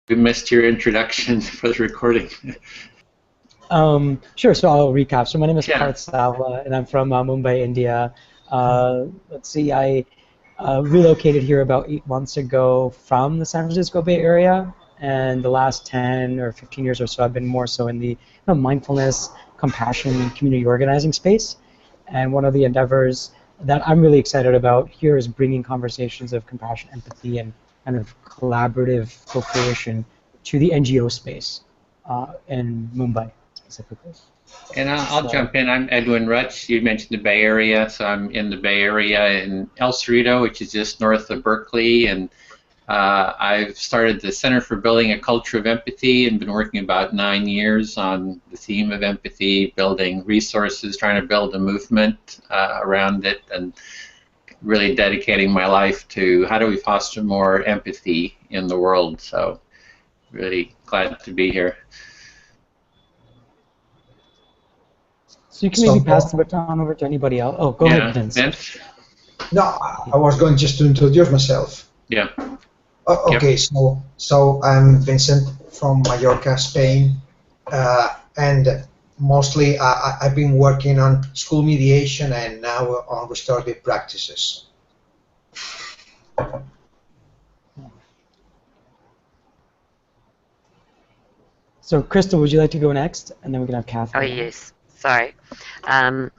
We missed your introduction for the recording. Sure, so I'll recap. So my name is Yeah. Parth Salva, and I'm from Mumbai, India. Let's see, I relocated here about 8 months ago from the San Francisco Bay Area, and the last 10 or 15 years or so I've been more so in the mindfulness, compassion, and community organizing space. And one of the endeavors that I'm really excited about here is bringing conversations of compassion, empathy, and kind of collaborative co-creation to the NGO space in Mumbai specifically. And I'll jump in. I'm Edwin Rutsch. You mentioned the Bay Area, so I'm in the Bay Area in El Cerrito, which is just north of Berkeley, and I've started the Center for Building a Culture of Empathy and been working about 9 years on the theme of empathy, building resources, trying to build a movement around it, and really dedicating my life to how do we foster more empathy in the world. So really glad to be here. So you can maybe pass the baton over to anybody else. Oh, go ahead, Vince. No, I was going just to introduce myself. Yeah. Okay, so I'm Vincent from Mallorca, Spain, and mostly I've been working on school mediation and now on restorative practices. So Crystal, would you like to go next, and then we can have Catherine? Oh yes, sorry. Hello,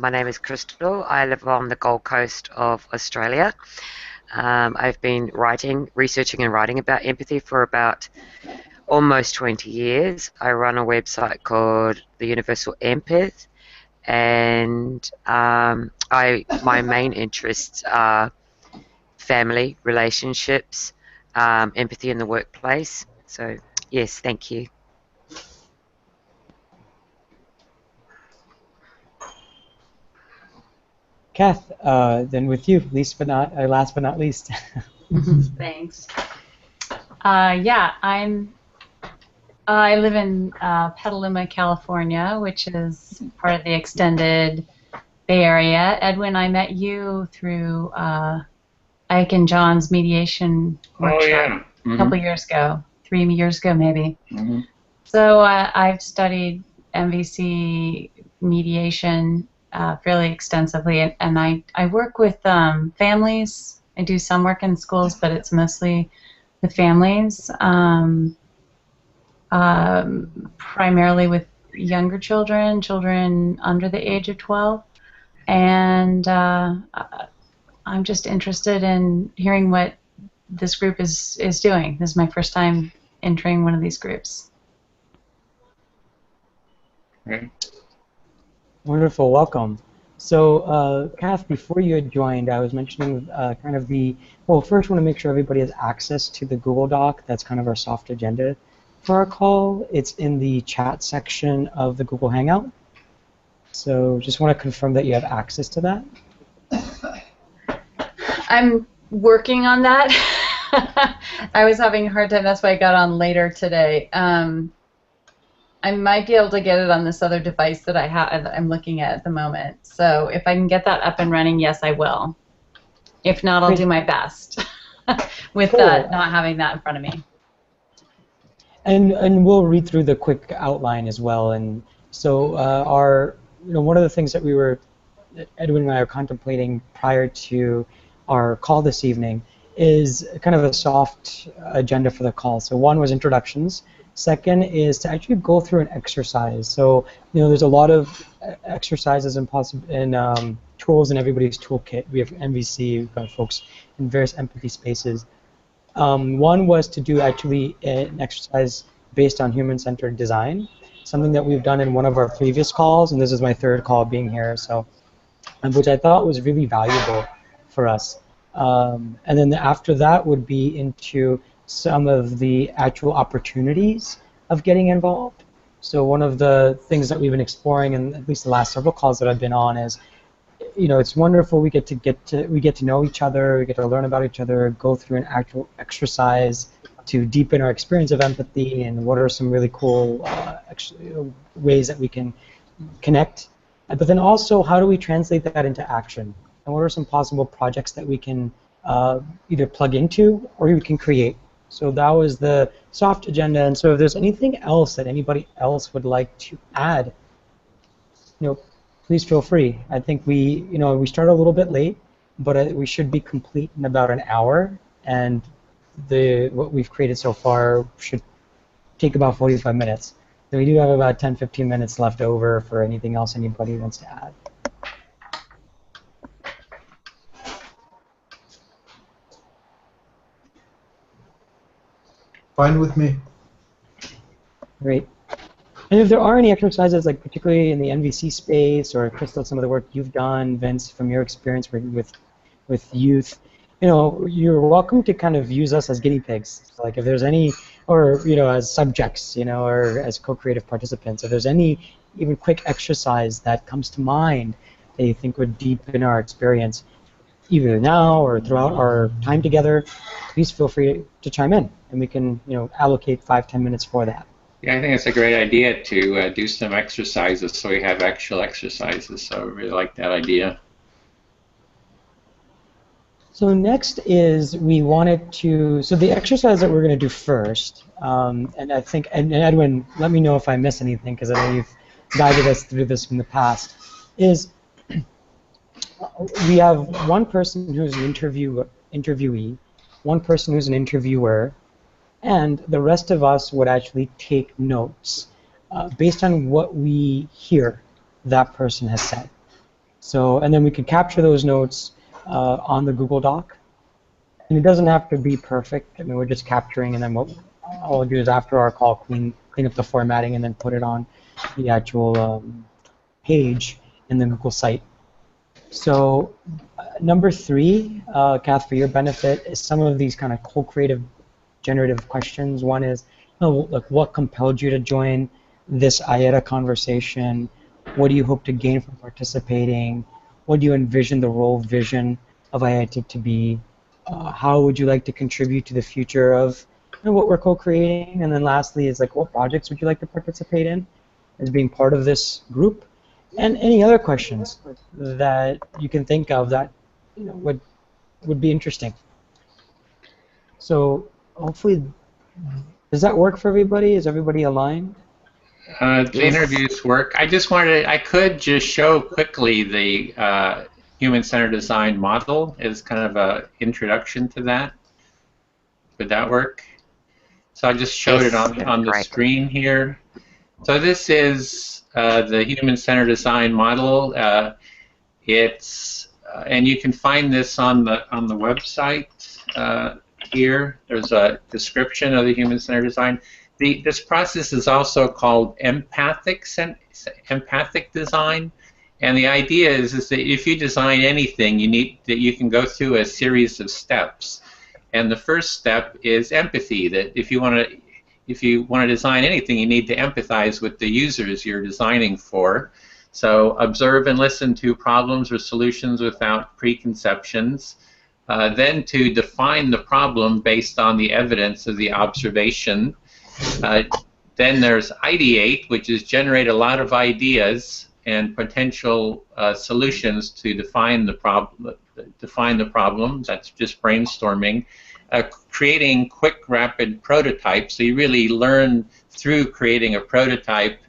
my name is Crystal. I live on the Gold Coast of Australia. I've been researching and writing about empathy for about almost 20 years. I run a website called The Universal Empath, and my main interests are family, relationships, empathy in the workplace. So yes, thank you. Kath, then with you, last but not least. Thanks. Yeah, I live in Petaluma, California, which is part of the extended Bay Area. Edwin, I met you through Ike and John's mediation workshop a couple years ago, 3 years ago maybe. So I've studied MVC mediation fairly extensively, and I work with families. I do some work in schools, but it's mostly with families, primarily with younger children under the age of 12, and I'm just interested in hearing what this group is doing. This is my first time entering one of these groups. Okay. Wonderful, welcome. So, Kath, before you had joined, I was mentioning kind of well, first I want to make sure everybody has access to the Google Doc. That's kind of our soft agenda for our call. It's in the chat section of the Google Hangout. So just want to confirm that you have access to that. I'm working on that. I was having a hard time, that's why I got on later today. I might be able to get it on this other device that I'm looking at the moment. So if I can get that up and running, yes, I will. If not, I'll do my best with that, not having that in front of me. And we'll read through the quick outline as well. And so one of the things that Edwin and I are contemplating prior to our call this evening is kind of a soft agenda for the call. So one was introductions. Second is to actually go through an exercise. So there's a lot of exercises and tools in everybody's toolkit. We have MVC, we've got folks in various empathy spaces. One was to do actually an exercise based on human-centered design, something that we've done in one of our previous calls, and this is my third call being here, so which I thought was really valuable for us. And then after that would be into some of the actual opportunities of getting involved. So one of the things that we've been exploring in at least the last several calls that I've been on is, it's wonderful we get to know each other, we get to learn about each other, go through an actual exercise to deepen our experience of empathy, and what are some really cool ways that we can connect. But then also, how do we translate that into action? And what are some possible projects that we can either plug into or we can create So that was the soft agenda. And so if there's anything else that anybody else would like to add, please feel free. I think we started a little bit late, but we should be complete in about an hour. And what we've created so far should take about 45 minutes. So we do have about 10-15 minutes left over for anything else anybody wants to add. Fine with me. Great. And if there are any exercises, like particularly in the NVC space, or Crystal, some of the work you've done, Vince, from your experience with youth, you're welcome to kind of use us as guinea pigs. So like if there's any, or as subjects, or as co-creative participants, if there's any even quick exercise that comes to mind that you think would deepen our experience, either now or throughout our time together, please feel free to chime in, and we can allocate 5-10 minutes for that. Yeah, I think it's a great idea to do some exercises so we have actual exercises. So I really like that idea. So next is so the exercise that we're going to do first, and I think, and Edwin, let me know if I miss anything, because I know you've guided us through this in the past, is we have one person who's an interviewee, one person who's an interviewer, and the rest of us would actually take notes based on what we hear that person has said. So, and then we could capture those notes on the Google Doc. And it doesn't have to be perfect. I mean, we're just capturing, and then what I'll do is after our call, clean up the formatting, and then put it on the actual page in the Google site. So number 3, Kath, for your benefit, is some of these kind of co-creative generative questions. One is, like, what compelled you to join this IETA conversation? What do you hope to gain from participating? What do you envision the role vision of IETA to be? How would you like to contribute to the future of what we're co-creating? And then lastly is, like, what projects would you like to participate in as being part of this group? And any other questions that you can think of that would be interesting. So hopefully, does that work for everybody? Is everybody aligned? The interviews work. I could just show quickly the human-centered design model as kind of an introduction to that. Would that work? So I just showed it on the screen here. So this is the human-centered design model. And you can find this on the website here. There's a description of the human-centered design. This process is also called empathic design, and the idea is that if you design anything, you can go through a series of steps, and the first step is empathy. That if you want to design anything, you need to empathize with the users you're designing for. So observe and listen to problems or solutions without preconceptions. Then to define the problem based on the evidence of the observation. Then there's ideate, which is generate a lot of ideas and potential solutions to define the problem. That's just brainstorming. Creating quick, rapid prototypes. So you really learn through creating a prototype,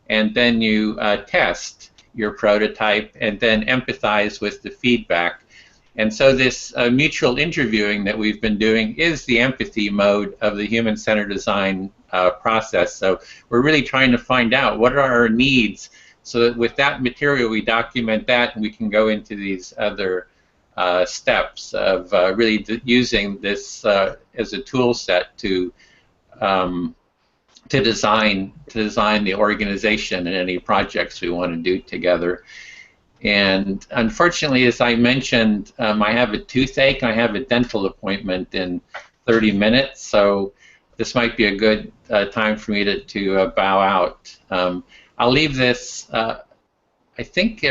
and then you test your prototype, and then empathize with the feedback. And so this mutual interviewing that we've been doing is the empathy mode of the human-centered design process. So we're really trying to find out what are our needs, so that with that material we document that, and we can go into these other steps of really using this as a tool set to design the organization and any projects we want to do together. And unfortunately, as I mentioned, I have a toothache. I have a dental appointment in 30 minutes, so this might be a good time for me to bow out. I'll leave this. I think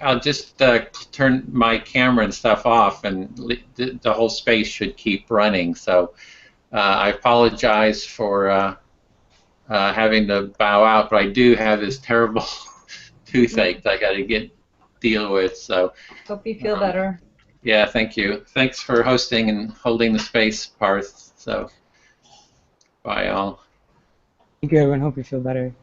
I'll just turn my camera and stuff off, and the whole space should keep running. So I apologize for having to bow out, but I do have this terrible toothache that I got to deal with. So hope you feel better. Yeah, thank you. Thanks for hosting and holding the space, Parth. So, bye all. Thank you, everyone. Hope you feel better.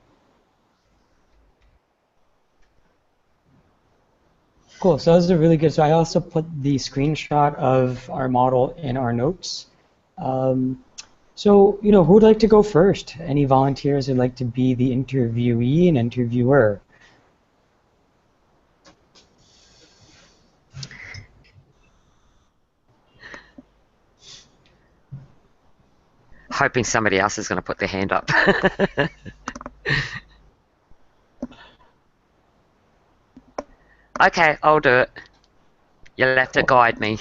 Cool. So that was a really good. So I also put the screenshot of our model in our notes. So, who would like to go first? Any volunteers who'd like to be the interviewee and interviewer? Hoping somebody else is going to put their hand up. Okay, I'll do it. You'll have to guide me.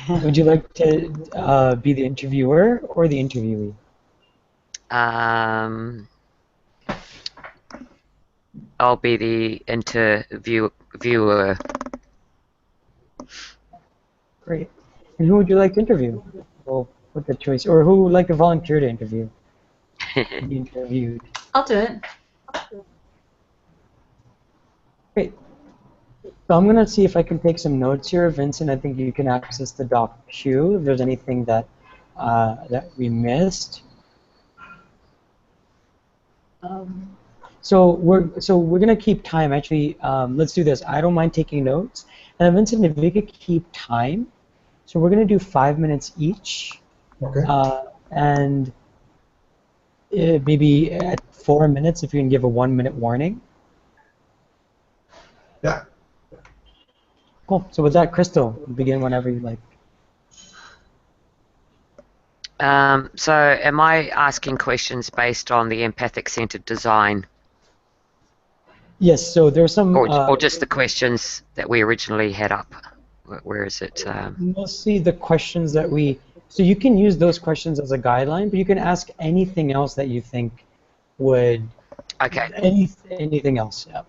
Would you like to be the interviewer or the interviewee? I'll be the viewer. Great. And who would you like to interview? We'll put the choice. Or who would like to volunteer to interview? Be interviewed. I'll do it. Great. So I'm going to see if I can take some notes here. Vincent, I think you can access the doc queue if there's anything that we missed. So we're going to keep time. Actually, let's do this. I don't mind taking notes. And Vincent, if we could keep time. So we're going to do 5 minutes each. Okay. And maybe at 4 minutes, if you can give a 1 minute warning. Yeah. Cool. So with that, Crystal, begin whenever you like. So am I asking questions based on the empathic-centered design? Yes, so there's some... Or just the questions that we originally had up? Where is it? Mostly the questions that we... So you can use those questions as a guideline, but you can ask anything else that you think would... Okay. Anything else, yeah.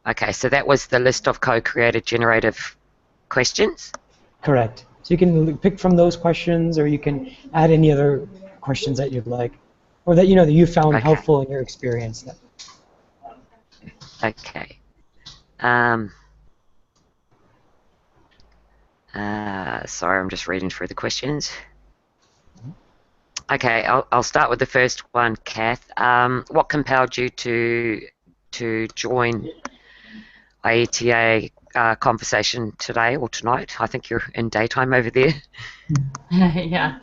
Okay, so that was the list of co-created generative questions? Correct. So you can pick from those questions, or you can add any other questions that you'd like, or that that you found helpful in your experience. Okay. Sorry, I'm just reading through the questions. Okay, I'll start with the first one, Kath. What compelled you to join IETA conversation today or tonight? I think you're in daytime over there. Yeah.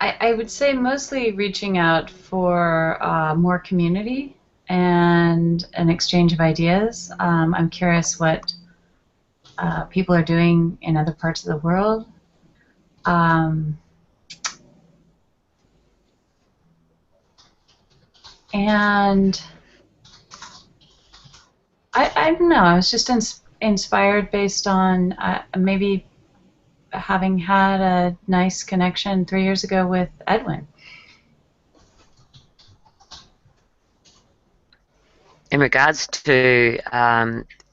I would say mostly reaching out for more community and an exchange of ideas. I'm curious what people are doing in other parts of the world. And I don't know, I was just inspired based on maybe having had a nice connection 3 years ago with Edwin. In regards to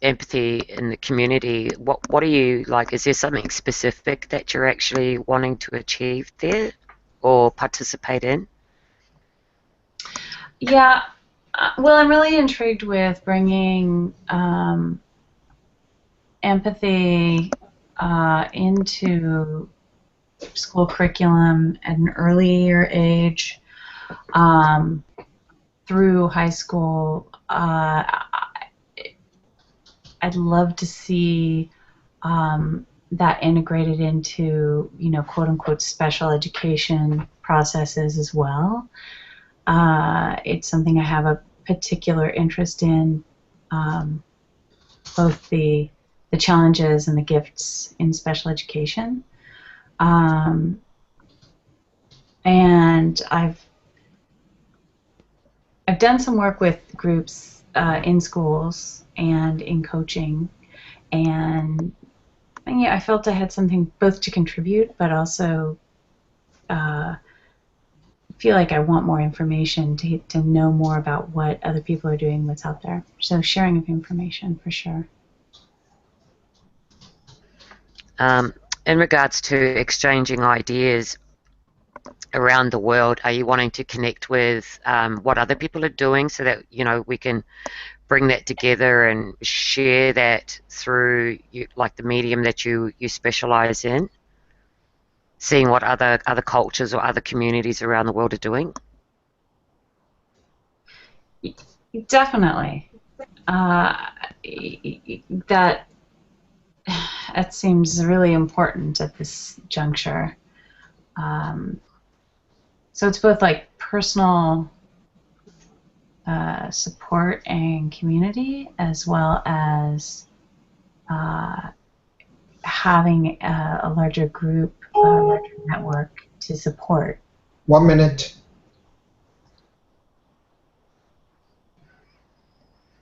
empathy in the community, what are you like? Is there something specific that you're actually wanting to achieve there or participate in? Yeah, well, I'm really intrigued with bringing empathy into school curriculum at an earlier age through high school. I'd love to see that integrated into, quote unquote, special education processes as well. It's something I have a particular interest in, both the challenges and the gifts in special education. And I've done some work with groups in schools and in coaching, and yeah, I felt I had something both to contribute, but also feel like I want more information to know more about what other people are doing, what's out there. So sharing of information for sure. In regards to exchanging ideas, around the world, are you wanting to connect with what other people are doing so that, you know, we can bring that together and share that through like the medium that you specialize in, seeing what other cultures or other communities around the world are doing? Definitely. That that seems really important at this juncture. So it's both like personal support and community, as well as having a larger group, a larger network to support. 1 minute.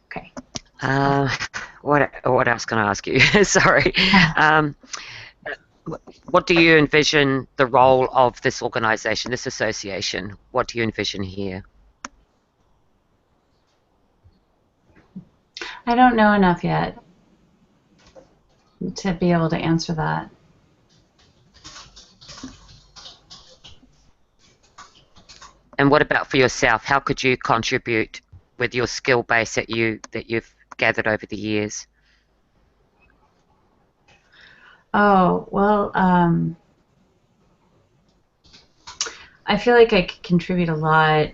Okay. What else can I ask you? Sorry. What do you envision the role of this organization, this association? What do you envision here? I don't know enough yet to be able to answer that. And what about for yourself? How could you contribute with your skill base that you've gathered over the years? Oh, well, I feel like I could contribute a lot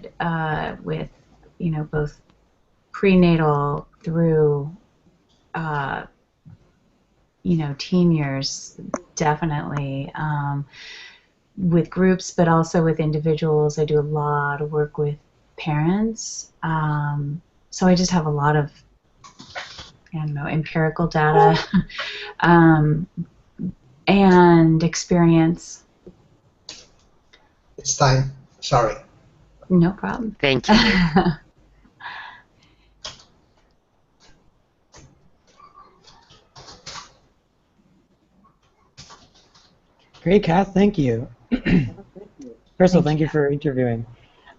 with, you know, both prenatal through, you know, teen years, definitely, with groups, but also with individuals. I do a lot of work with parents. So I just have a lot of, I don't know, empirical data and experience. It's time. Sorry. No problem. Thank you. Great, Kath. Thank you. Crystal, thank you for interviewing.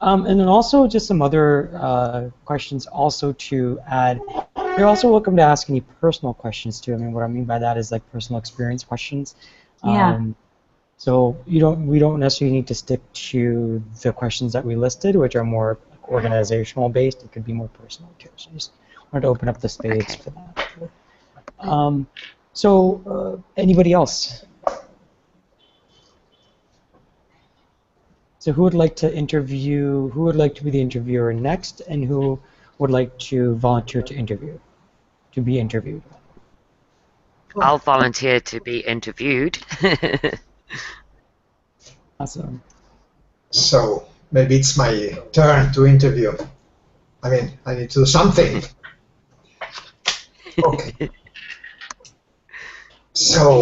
And then also just some other questions also to add. You're also welcome to ask any personal questions too. I mean, what I mean by that is like personal experience questions. Yeah. So we don't necessarily need to stick to the questions that we listed, which are more organizational based. It could be more personal too. So I just wanted to open up the space for that. Anybody else? So who would like to interview? Who would like to be the interviewer next, and who would like to volunteer to interview, to be interviewed? I'll volunteer to be interviewed. Awesome. So maybe it's my turn to interview. I mean, I need to do something. Okay. So,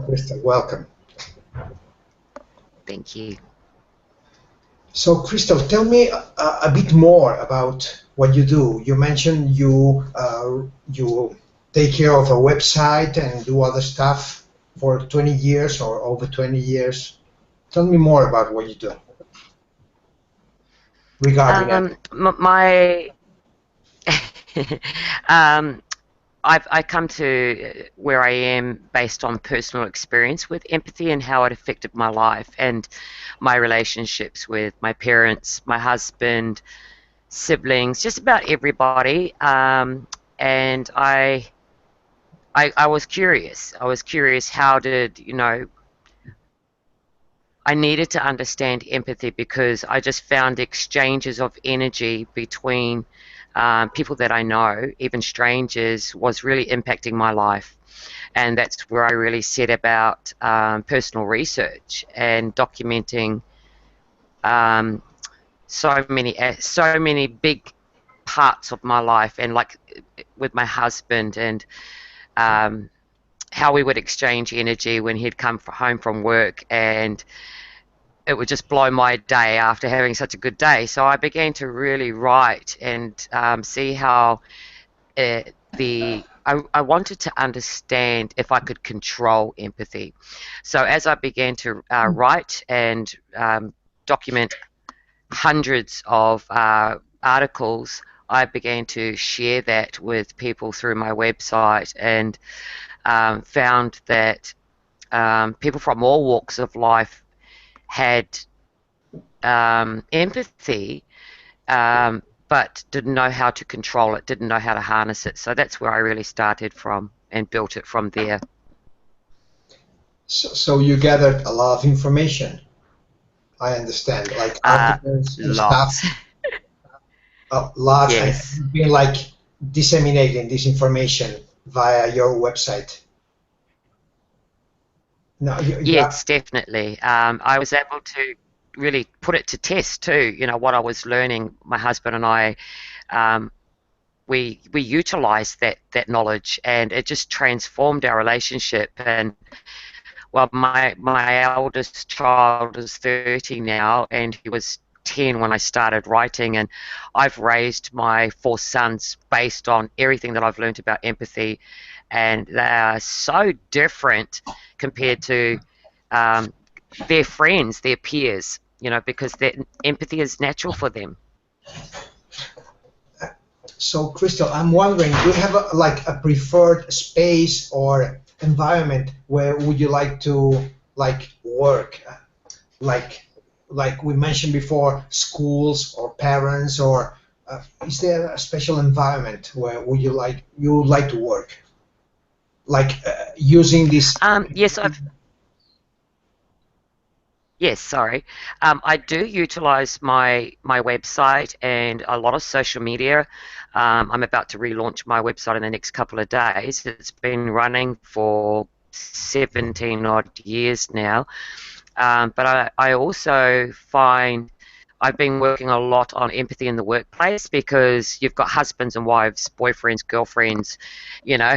Crystal, welcome. Thank you. So, Crystal, tell me a bit more about what you do. You mentioned you take care of a website and do other stuff for 20 years or over 20 years. Tell me more about what you do regarding my I come to where I am based on personal experience with empathy and how it affected my life and my relationships with my parents, my husband, siblings, just about everybody. And I was curious. I was curious, how did, you know, I needed to understand empathy because I just found exchanges of energy between people that I know, even strangers, was really impacting my life. And that's where I really set about personal research and documenting so many big parts of my life, and like with my husband, and how we would exchange energy when he'd come home from work, and it would just blow my day after having such a good day. So I began to really write and see how I wanted to understand if I could control empathy. So as I began to write and document hundreds of articles, I began to share that with people through my website, and found that people from all walks of life had empathy, but didn't know how to control it, didn't know how to harness it. So that's where I really started from and built it from there. So you gathered a lot of information. I understand, like articles and stuff, Lots. lots, and Yes. you've been like disseminating this information via your website. No, Yes, definitely. I was able to really put it to test too. You know what I was learning. My husband and I, um, we utilized that knowledge, and it just transformed our relationship. And well, my eldest child is 30 now, and he was 10 when I started writing, and I've raised my four sons based on everything that I've learned about empathy, and they are so different compared to um, their friends, their peers, you know, because their empathy is natural for them. So, Crystal, I'm wondering, do you have like a preferred space or environment where would you like to like work? Like, like we mentioned before, schools or parents, or is there a special environment where you would like to work? Like using this. Yes, Yes, sorry. I do utilize my website and a lot of social media. I'm about to relaunch my website in the next couple of days. It's been running for 17 odd years now. But I also find I've been working a lot on empathy in the workplace because you've got husbands and wives, boyfriends, girlfriends, you know,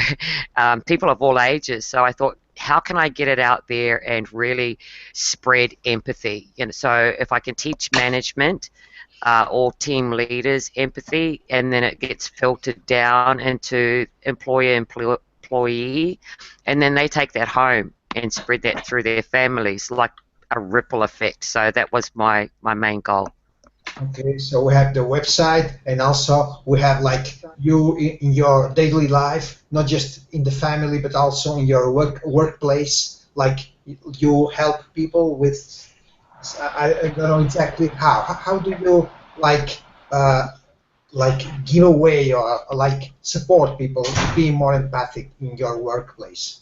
people of all ages. So I thought, how can I get it out there and really spread empathy? You know, so if I can teach management or team leaders empathy, and then it gets filtered down into employee, and then they take that home and spread that through their families like a ripple effect. So that was my main goal. Okay, so we have the website, and also we have like you in your daily life, not just in the family, but also in your workplace. Like you help people with, I don't know exactly how. How do you like uh, like give away or like support people being more empathic in your workplace?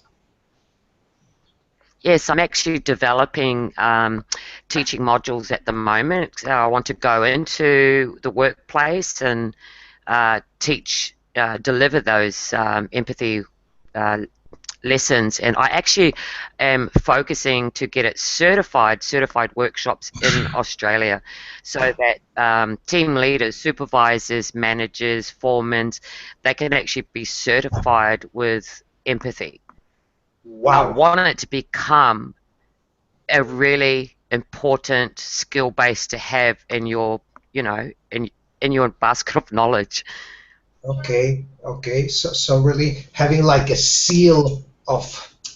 Yes, I'm actually developing teaching modules at the moment. So I want to go into the workplace and deliver those empathy uh, lessons, and I actually am focusing to get it certified workshops in Australia, so that team leaders, supervisors, managers, foremen, they can actually be certified with empathy. I Wow. want it to become a really important skill base to have in your, you know, in your basket of knowledge. Okay, okay. So really having like a seal of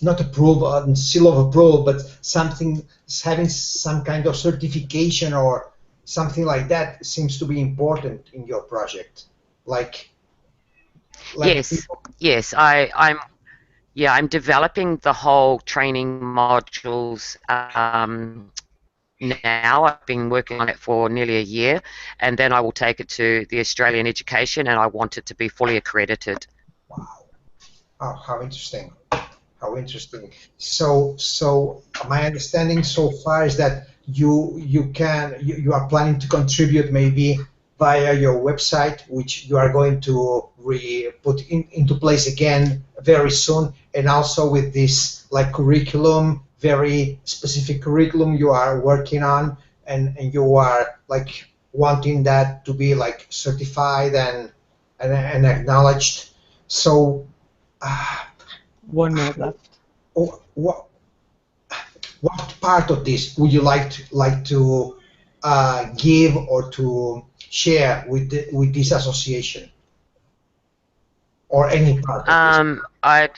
not approval, seal of approval, but something having some kind of certification or something like that seems to be important in your project. Like like Yes, people. yes, I'm developing the whole training modules now. I've been working on it for nearly a year, and then I will take it to the Australian Education, and I want it to be fully accredited. Wow. Oh, how interesting. How interesting. So my understanding so far is that you are planning to contribute maybe via your website, which you are going to put into place again very soon, and also with this like curriculum, very specific curriculum you are working on, and you are like wanting that to be like certified and acknowledged. So. Uh, 1 minute left. what part of this would you like to give or to share with with this association or any part of this? I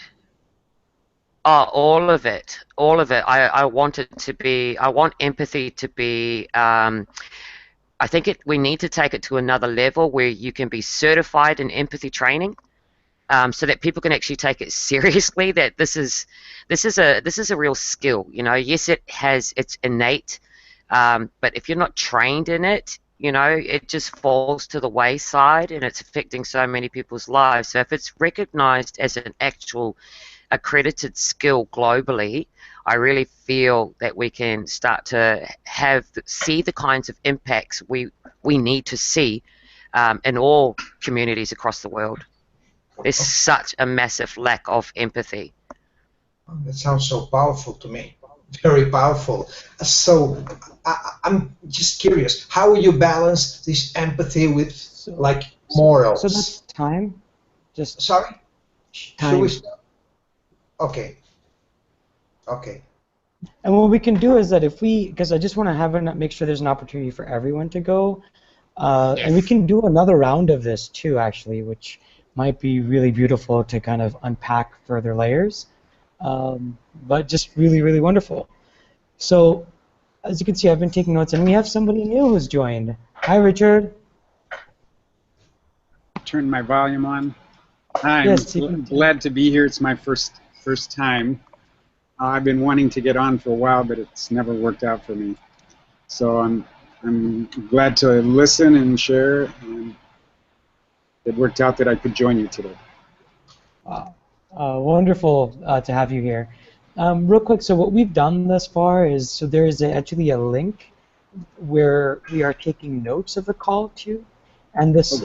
all of it, all of it. I want it to be. I want empathy to be. I think we need to take it to another level where you can be certified in empathy training, so that people can actually take it seriously. That this is a real skill. You know, yes, it's innate But if you're not trained in it, you know, it just falls to the wayside and it's affecting so many people's lives. So if it's recognized as an actual accredited skill globally, I really feel that we can start to see the kinds of impacts we need to see in all communities across the world. There's such a massive lack of empathy. That sounds so powerful to me. Very powerful. So I'm just curious, how will you balance this empathy with like morals? So that's time. Just sorry. time. Should we stop? Okay. Okay. And what we can do is that if we, because I just want to make sure there's an opportunity for everyone to go, Yes. and we can do another round of this too, actually, which might be really beautiful to kind of unpack further layers, but just really, really wonderful. So, as you can see, I've been taking notes, and we have somebody new who's joined. Hi, Richard. Turn my volume on. Hi, Yes, I'm glad to be here. It's my first time. I've been wanting to get on for a while, but it's never worked out for me. So I'm glad to listen and share, and it worked out that I could join you today. Wonderful to have you here. Real quick, so what we've done thus far is, so there is actually a link where we are taking notes of the call too, and this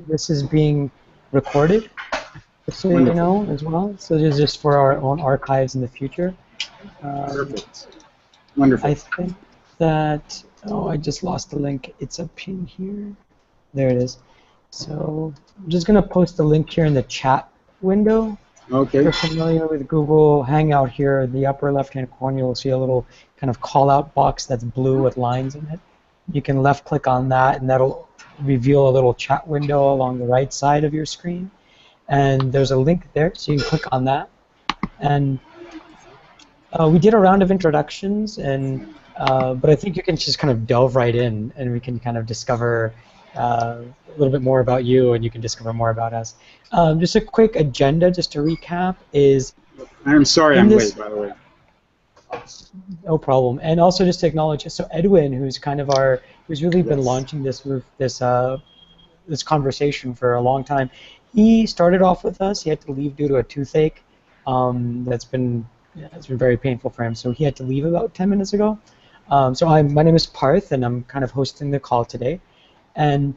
this is being recorded, so you know, as well. So this is just for our own archives in the future. Perfect. Wonderful. I think that, oh, I just lost the link. It's up in here. There it is. So I'm just going to post the link here in the chat window. Okay. If you're familiar with Google Hangout here, in the upper left-hand corner, you'll see a little kind of call-out box that's blue with lines in it. You can left-click on that, and that'll reveal a little chat window along the right side of your screen. And there's a link there, so you can click on that. And we did a round of introductions, and but I think you can just kind of delve right in, and we can kind of discover a little bit more about you, and you can discover more about us. Just a quick agenda, just to recap, is... I'm sorry I'm late, by the way. No problem. And also just to acknowledge, so Edwin, who's kind of who's really been launching this conversation for a long time, he started off with us. He had to leave due to a toothache. It's been very painful for him. So he had to leave about 10 minutes ago. So my name is Parth, and I'm kind of hosting the call today. And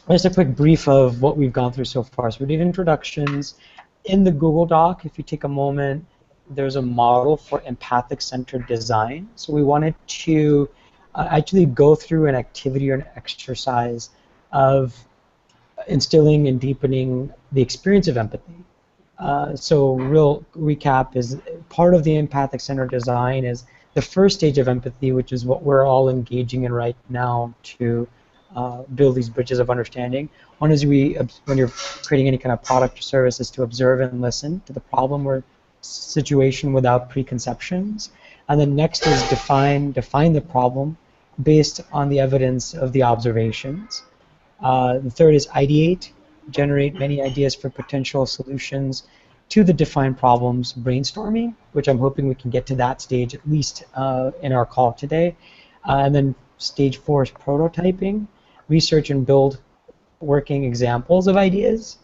just a quick brief of what we've gone through so far. So we did introductions. In the Google Doc, if you take a moment, there's a model for empathic-centered design. So we wanted to actually go through an activity or an exercise of instilling and deepening the experience of empathy. So real recap is part of the empathic-centered design is the first stage of empathy, which is what we're all engaging in right now to build these bridges of understanding. One is when you're creating any kind of product or service is to observe and listen to the problem or situation without preconceptions. And then next is define the problem based on the evidence of the observations. The third is ideate, generate many ideas for potential solutions to the defined problems, brainstorming, which I'm hoping we can get to that stage at least in our call today. And then stage 4 is prototyping, research and build working examples of ideas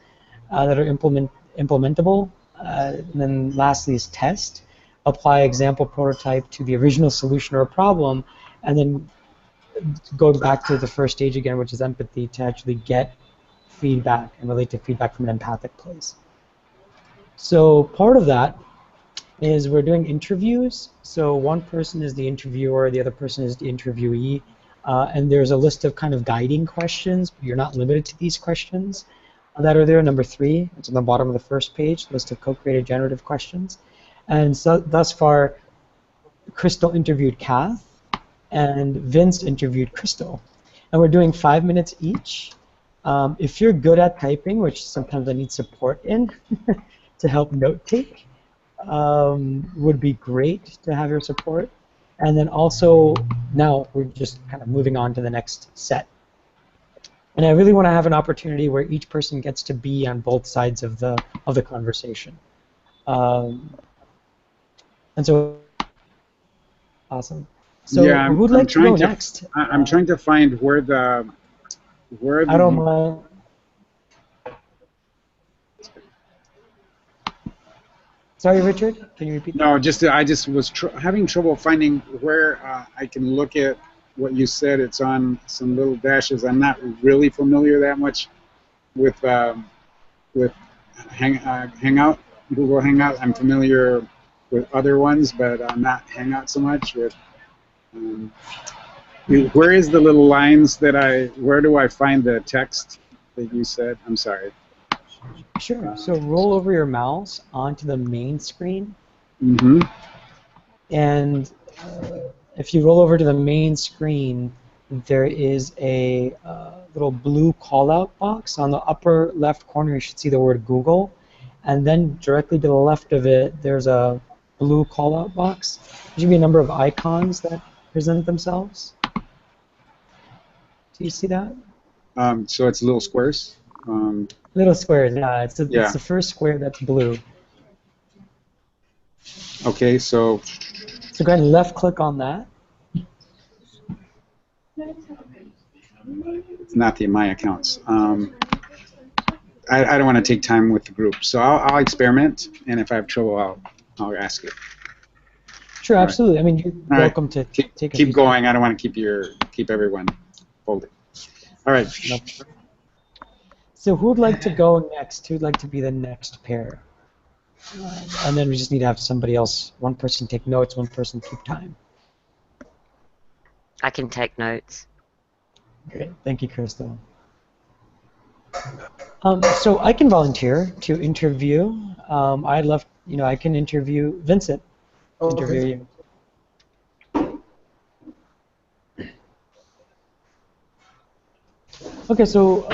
that are implementable. And then lastly is test, apply example prototype to the original solution or problem, and then go back to the first stage again, which is empathy, to actually get feedback and relate to feedback from an empathic place. So part of that is we're doing interviews. So one person is the interviewer, the other person is the interviewee, and there's a list of kind of guiding questions. You're not limited to these questions that are there. Number 3, it's on the bottom of the first page, list of co-created generative questions. And so thus far, Crystal interviewed Kath, and Vince interviewed Crystal. And we're doing 5 minutes each. If you're good at typing, which sometimes I need support in to help note take, would be great to have your support. And then also, now we're just kind of moving on to the next set. And I really want to have an opportunity where each person gets to be on both sides of the conversation. And so, awesome. So Yeah, who'd like to go next? I'm trying to find where I don't mind. Sorry, Richard. Can you repeat that? No, just I just was having trouble finding where I can look at what you said. It's on some little dashes. I'm not really familiar that much with Hangout, Google Hangout. I'm familiar with other ones, but not Hangout so much. Um, where is the little lines that where do I find the text that you said? I'm sorry. Sure. So roll over your mouse onto the main screen. Mm-hmm. And if you roll over to the main screen, there is a little blue call-out box. On the upper left corner, you should see the word Google. And then directly to the left of it, there's a blue call-out box. There should be a number of icons that present themselves. Do you see that? So it's little squares. Little squares, yeah. It's the first square that's blue. Okay, so go ahead and left-click on that. It's not the My Accounts. I don't want to take time with the group, so I'll experiment, and if I have trouble, I'll ask you. Sure, absolutely. Right. I mean, you're welcome to keep going. I don't want to keep everyone folded. All right. Nope. So who'd like to go next? Who'd like to be the next pair? And then we just need to have somebody else, one person take notes, one person keep time. I can take notes. Great, thank you, Crystal. So I can volunteer to interview. I can interview Vincent. Interview you. Okay, so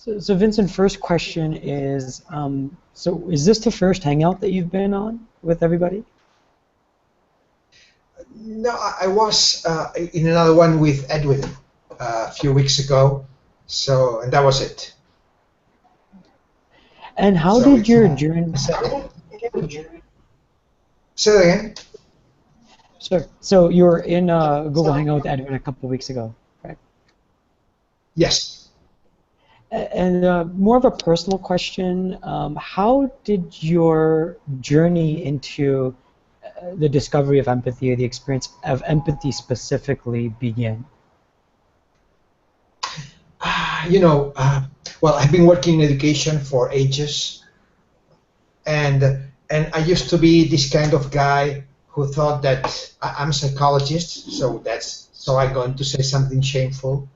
Vincent, first question is, so is this the first Hangout that you've been on with everybody? No, I was in another one with Edwin a few weeks ago, and that was it. And how did your journey? Say that again. Sure. So you were in Google Hangout with Edwin a couple of weeks ago, right? Yes. And more of a personal question, how did your journey into the discovery of empathy, or the experience of empathy specifically, begin? Well, I've been working in education for ages, and I used to be this kind of guy who thought that I'm a psychologist, so I'm going to say something shameful.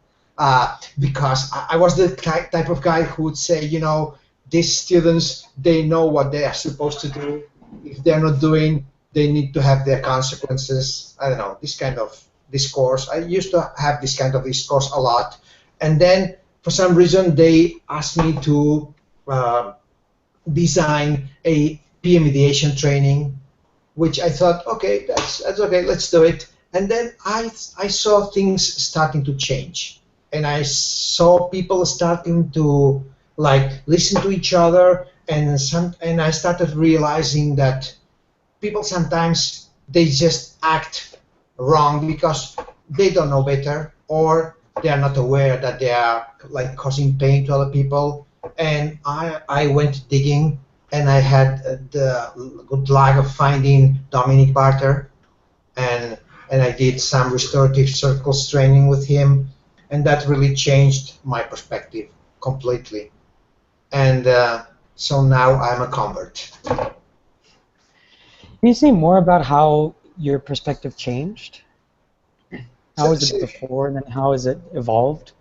Because I was the type of guy who would say, these students, they know what they are supposed to do. If they're not doing, they need to have their consequences. I don't know, this kind of discourse. I used to have this kind of discourse a lot. And then, for some reason, they asked me to design a peer mediation training, which I thought, okay, that's okay, let's do it. And then I saw things starting to change. And I saw people starting to listen to each other, and I started realizing that people sometimes they just act wrong because they don't know better, or they are not aware that they are causing pain to other people. And I went digging, and I had the good luck of finding Dominic Barter, and I did some restorative circles training with him. And that really changed my perspective completely. And so now I'm a convert. Can you say more about how your perspective changed? How was it before, and then how has it evolved?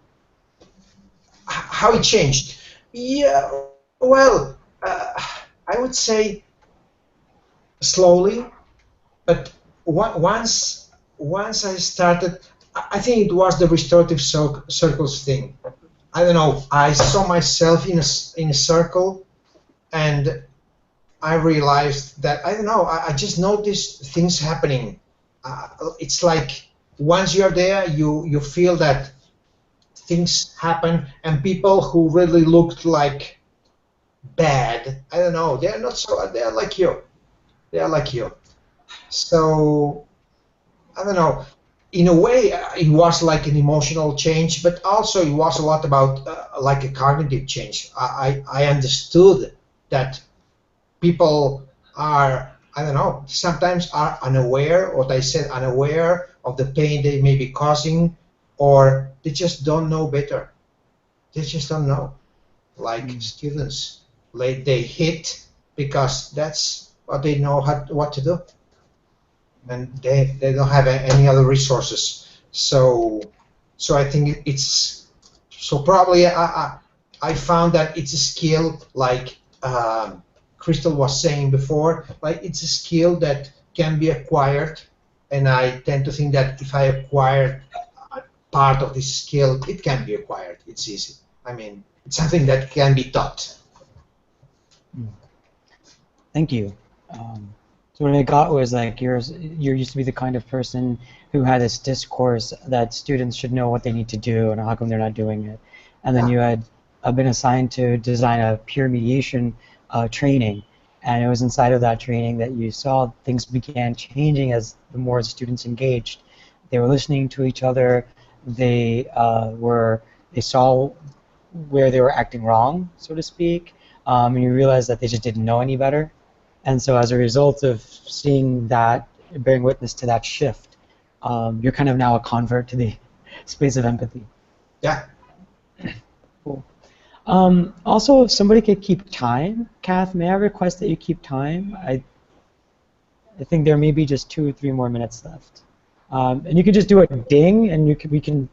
How it changed? Yeah, well, I would say slowly, but once I started, I think it was the restorative circles thing. I don't know. I saw myself in a circle, and I realized that I don't know. I just noticed things happening. It's like once you're there, you feel that things happen, and people who really looked like bad. I don't know. They're not so. They're like you. They are like you. So I don't know. In a way, it was like an emotional change, but also it was a lot about like a cognitive change. I understood that people are, I don't know, sometimes are unaware, what I said, unaware of the pain they may be causing, or they just don't know better. They just don't know. Like students, like they hit because that's what they know what to do, and they don't have any other resources. So I think it's so probably I found that it's a skill like Crystal was saying before, like it's a skill that can be acquired, and I tend to think that if I acquired part of this skill, it can be acquired. It's easy. I mean, it's something that can be taught. Thank you. So what I got was like you used to be the kind of person who had this discourse that students should know what they need to do and how come they're not doing it, and then you had been assigned to design a peer mediation training, and it was inside of that training that you saw things began changing as the more students engaged. They were listening to each other. They they saw where they were acting wrong, so to speak, and you realized that they just didn't know any better. And so as a result of seeing that, bearing witness to that shift, you're kind of now a convert to the space of empathy. Yeah. Cool. Also, if somebody could keep time, Kath, may I request that you keep time? I think there may be just 2 or 3 more minutes left. And you can just do a ding, and we can.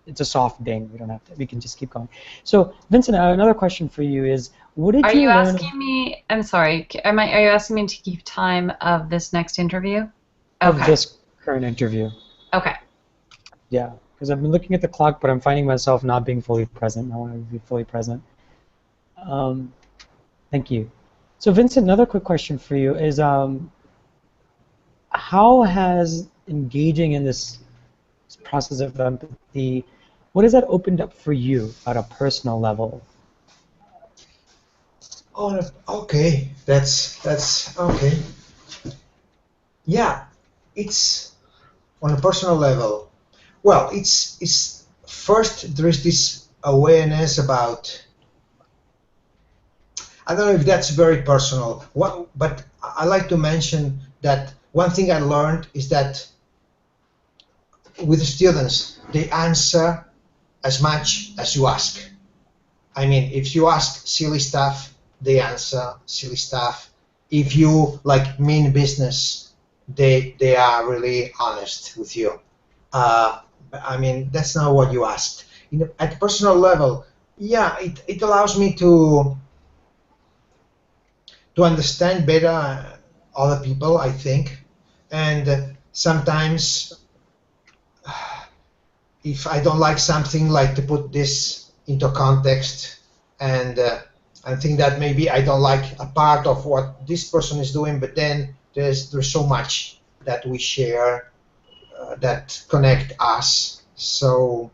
It's a soft ding. We don't have to. We can just keep going. So, Vincent, another question for you is, what did Are you you learn? asking me? I'm sorry. Are you asking me to keep time of this next interview? Of Okay. this current interview? Okay. Yeah, because I've been looking at the clock, but I'm finding myself not being fully present. I want to be fully present. Thank you. So, Vincent, another quick question for you is, how has engaging in this process of empathy, what has that opened up for you at a personal level? Oh, okay. That's okay. Yeah, it's on a personal level. Well, it's first there is this awareness about. I don't know if that's very personal. But I like to mention that one thing I learned is that with the students, they answer as much as you ask. I mean, if you ask silly stuff, they answer silly stuff. If you like mean business, they are really honest with you. I mean, that's not what you asked. At personal level, yeah, it allows me to understand better other people, I think, and sometimes if I don't like something, like to put this into context, and I think that maybe I don't like a part of what this person is doing, but then there's so much that we share that connect us. So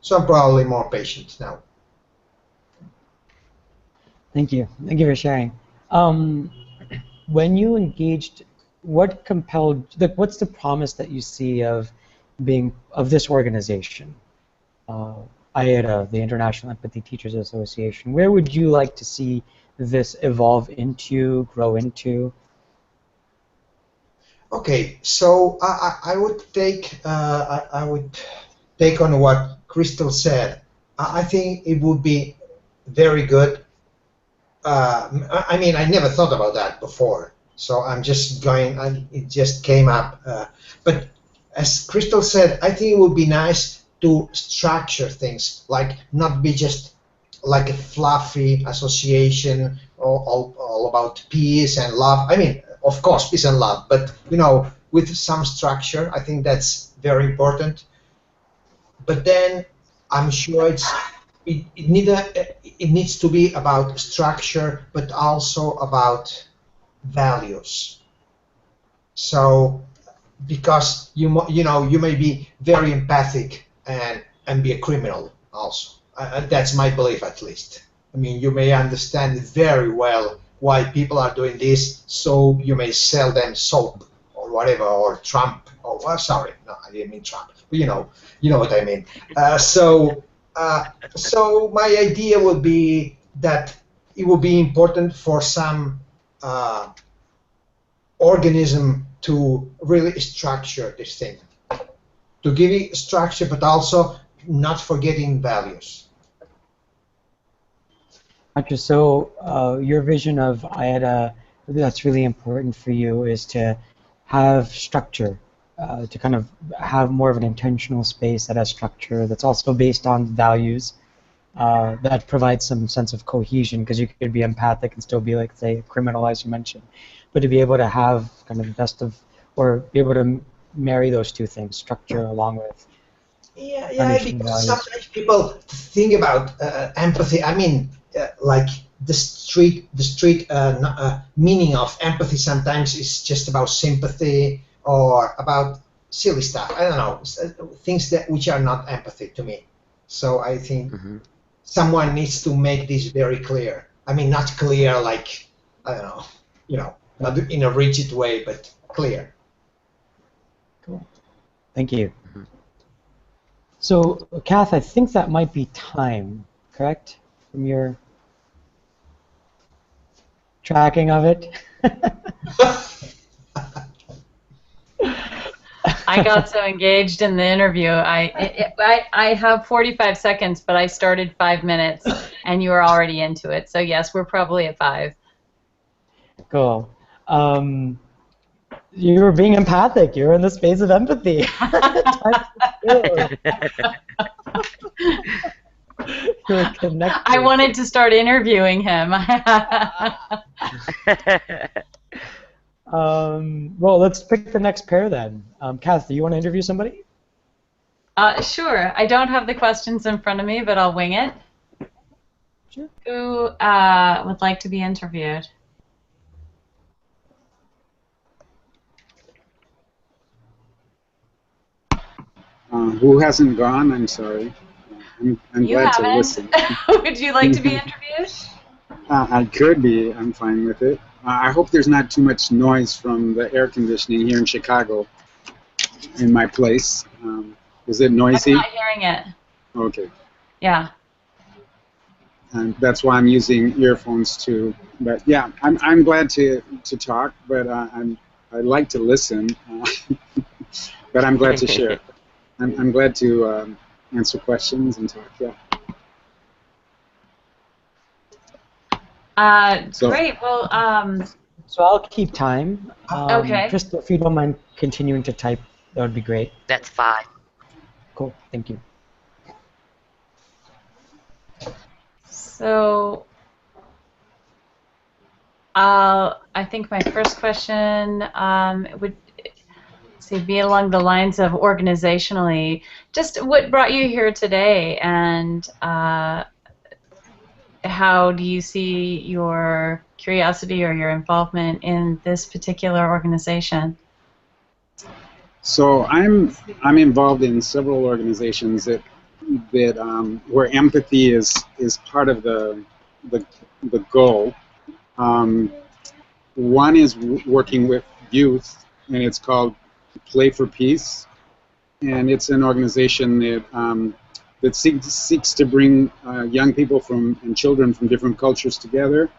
I'm probably more patient now. Thank you. Thank you for sharing. When you engaged, what compelled, like, what's the promise that you see of this organization, IETA, the International Empathy Teachers Association? Where would you like to see this evolve into, grow into? Okay, so I would take I would take on what Crystal said. I think it would be very good. I mean, I never thought about that before, so I'm just going. It just came up. But as Crystal said, I think it would be nice to structure things, like not be just like a fluffy association, all about peace and love. I mean, of course, peace and love, but with some structure. I think that's very important. But then I'm sure it needs to be about structure, but also about values. So because you may be very empathic and be a criminal also. That's my belief, at least. I mean, you may understand very well why people are doing this, so you may sell them soap or whatever, or Trump Oh, well, sorry, no, I didn't mean Trump. But you know what I mean. So my idea would be that it would be important for some organism to really structure this thing, to give it structure, but also not forgetting values. Gotcha. So your vision of IETA that's really important for you is to have structure, to kind of have more of an intentional space that has structure that's also based on values that provides some sense of cohesion, because you could be empathic and still be like, say, a criminal, as you mentioned, but to be able to have kind of the best of, or be able to marry those two things, structure along with Yeah, foundational because values. sometimes people think about empathy. I mean, like the street meaning of empathy sometimes is just about sympathy or about silly stuff. I don't know, things that which are not empathy to me. So I think Hmm. someone needs to make this very clear. I mean, not clear like I don't know, not in a rigid way, but clear. Cool. Thank you. So, Kath, I think that might be time, correct? From your tracking of it? I got so engaged in the interview. I have 45 seconds, but I started 5 minutes, and you were already into it. So yes, we're probably at 5. Cool. You were being empathic. You were in the space of empathy. You were connected. I wanted to start interviewing him. Well, let's pick the next pair then. Kath, do you want to interview somebody? Sure. I don't have the questions in front of me, but I'll wing it. Sure. Who would like to be interviewed? Who hasn't gone? I'm sorry. I'm You glad to haven't. listen. Would you like to be interviewed? I could be. I'm fine with it. I hope there's not too much noise from the air conditioning here in Chicago in my place. Is it I'm noisy? not hearing it. Okay. Yeah. And that's why I'm using earphones too. But yeah, I'm glad to talk, but I like to listen. But I'm glad to share. I'm glad to answer questions and talk. Yeah. So- Great. Well, So I'll keep time. Okay. Crystal, if you don't mind continuing to type, that would be great. That's fine. Cool. Thank you. so I think my first question would be along the lines of organizationally, just what brought you here today, and how do you see your curiosity or your involvement in this particular organization? So I'm involved in several organizations that where empathy is part of the goal. One is working with youth, and it's called Play for Peace, and it's an organization that seeks to bring young people and children from different cultures together,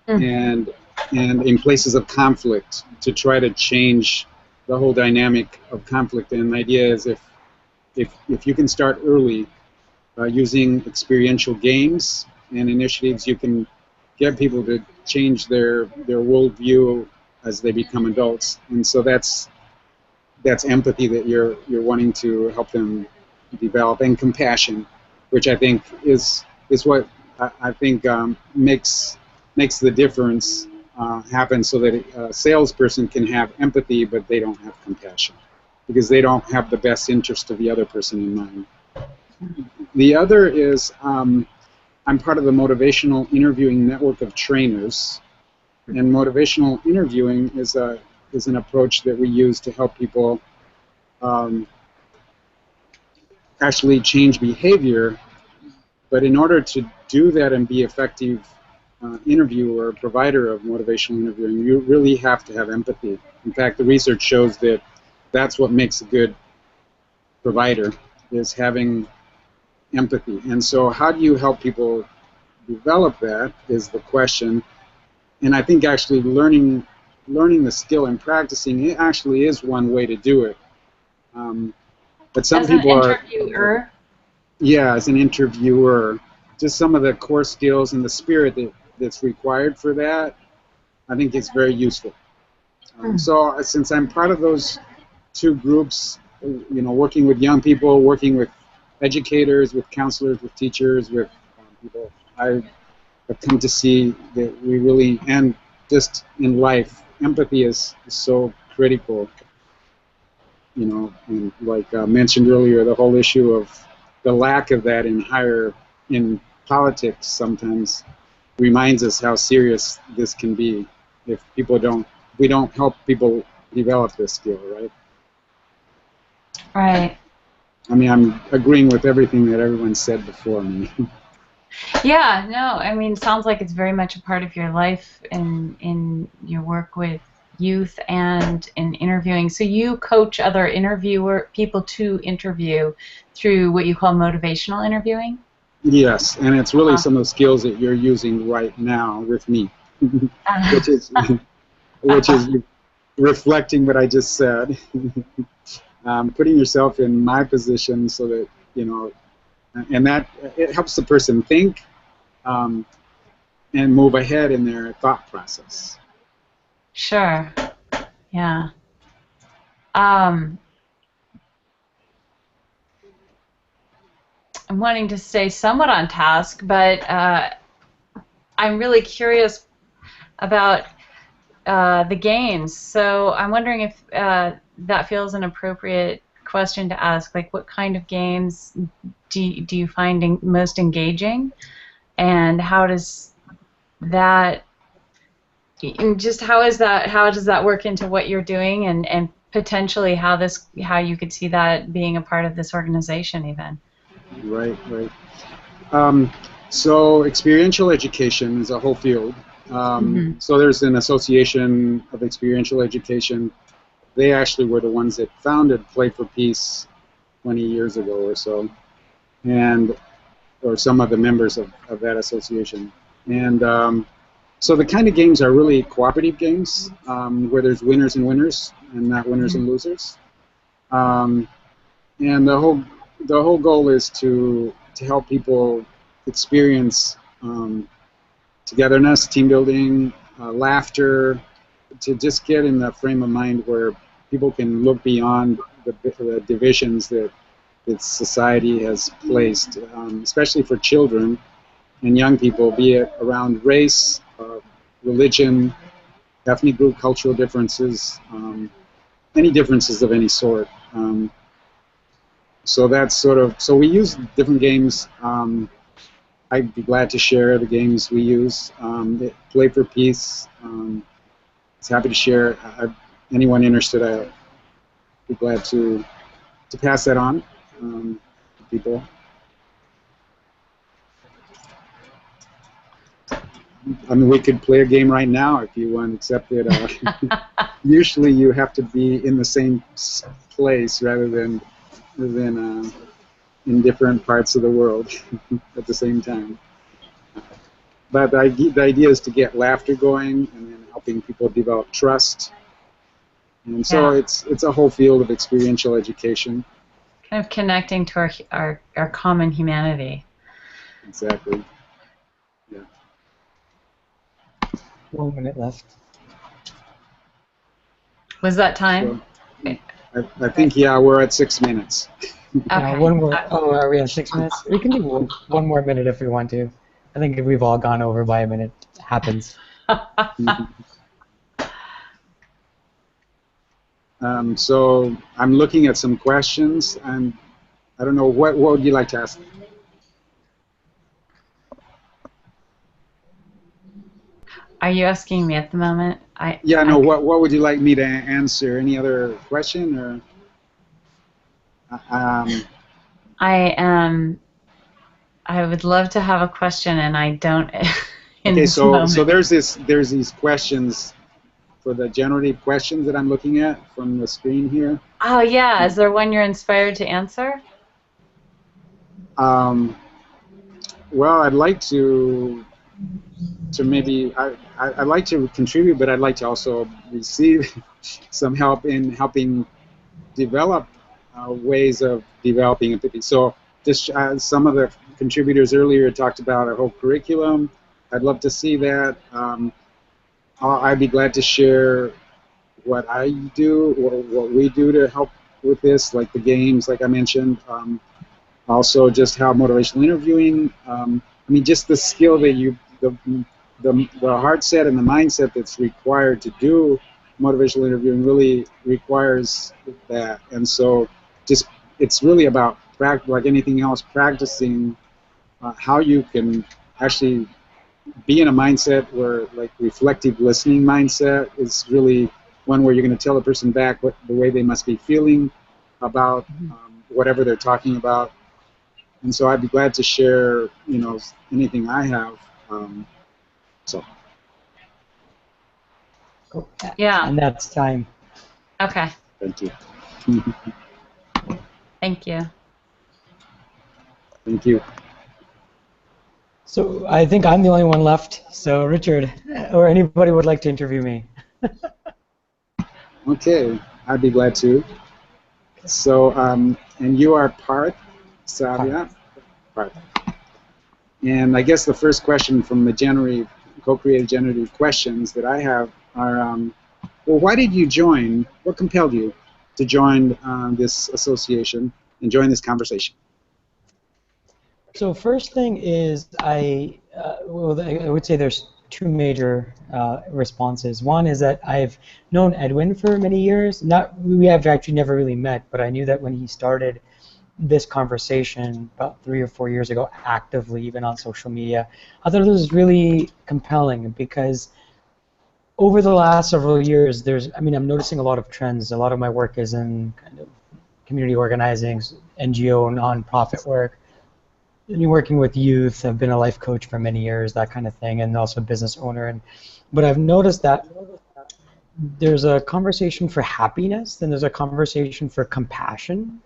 and in places of conflict to try to change the whole dynamic of conflict. And the idea is if you can start early using experiential games and initiatives, you can get people to change their worldview as they become adults. And so that's empathy that you're wanting to help them develop, and compassion, which I think is what I think makes the difference happen, so that a salesperson can have empathy, but they don't have compassion, because they don't have the best interest of the other person in mind. The other is I'm part of the motivational interviewing network of trainers, and motivational interviewing is an approach that we use to help people actually change behavior. But in order to do that and be effective interviewer or provider of motivational interviewing, you really have to have empathy. In fact, the research shows that that's what makes a good provider, is having empathy. And so how do you help people develop that is the question. And I think actually learning the skill and practicing it actually is one way to do it. But some As an people are, interviewer. yeah, as an interviewer, just some of the core skills and the spirit that's required for that, I think is very useful. So since I'm part of those two groups, working with young people, working with educators, with counselors, with teachers, with people, I've come to see that we really, and just in life, empathy is so critical. And like mentioned earlier, the whole issue of the lack of that in politics sometimes reminds us how serious this can be if we don't help people develop this skill, right? Right. I mean, I'm agreeing with everything that everyone said before me. Yeah, no, I mean, sounds like it's very much a part of your life in your work with youth and in interviewing. So you coach other people to interview through what you call motivational interviewing? Yes, and it's really some of the skills that you're using right now with me, which is reflecting what I just said. Putting yourself in my position so that, and that it helps the person think and move ahead in their thought process. Sure. Yeah. I'm wanting to stay somewhat on task, but I'm really curious about the games. So I'm wondering if that feels an appropriate question to ask. Like, what kind of games do you find most engaging, and how does that how does that work into what you're doing, and potentially how you could see that being a part of this organization even? Right. So experiential education is a whole field. So there's an association of experiential education. They actually were the ones that founded Play for Peace 20 years ago or so, or some of the members of that association. And so the kind of games are really cooperative games where there's winners and winners and not winners and losers. And the whole goal is to help people experience togetherness, team building, laughter, to just get in the frame of mind where people can look beyond the divisions that society has placed, especially for children and young people, be it around race, religion, ethnic group, cultural differences, any differences of any sort. So that's so we use different games. I'd be glad to share the games we use. Play for Peace. It's happy to share. Anyone interested, I'd be glad to pass that on to people. I mean, we could play a game right now if you want, except that usually you have to be in the same place rather than in different parts of the world at the same time. But the idea is to get laughter going and then helping people develop trust. And so it's a whole field of experiential education. Kind of connecting to our common humanity. Exactly. Yeah. 1 minute left. Was that time? So, I think, yeah, we're at 6 minutes. Okay. One more. Oh, are we at 6 minutes? We can do one more minute if we want to. I think if we've all gone over by a minute, it happens. So I'm looking at some questions, and I don't know, what would you like to ask? Are you asking me at the moment? What would you like me to answer? Any other question, or? I would love to have a question, and I don't. Okay, so there's these questions for the generative questions that I'm looking at from the screen here? Oh yeah, is there one you're inspired to answer? Well, I'd like to maybe I'd like to contribute, but I'd like to also receive some help in helping develop ways of developing empathy. So just some of the contributors earlier talked about a whole curriculum. I'd love to see that. I'd be glad to share what I do or what we do to help with this, like the games, like I mentioned. Also, just how motivational interviewing. I mean, just the skill that the heart set and the mindset that's required to do motivational interviewing really requires that. And so, just it's really about like anything else, practicing how you can actually be in a mindset where, like, reflective listening mindset is really one where you're going to tell a person back what the way they must be feeling about whatever they're talking about. And so I'd be glad to share, anything I have. So. Cool. Yeah. And that's time. Okay. Thank you. Thank you. Thank you. So I think I'm the only one left. So Richard, or anybody would like to interview me. Okay, I'd be glad to. So, and you are Parth Savia? Parth. And I guess the first question from the co-created generative questions that I have are, well, why did you join? What compelled you to join this association and join this conversation? So first thing is I would say there's two major responses. One is that I've known Edwin for many years. We have actually never really met, but I knew that when he started this conversation about 3 or 4 years ago, actively, even on social media, I thought it was really compelling because over the last several years, I'm noticing a lot of trends. A lot of my work is in kind of community organizing, NGO, nonprofit work. And you're working with youth. I've been a life coach for many years, that kind of thing, and also a business owner. But I've noticed that there's a conversation for happiness, and there's a conversation for compassion.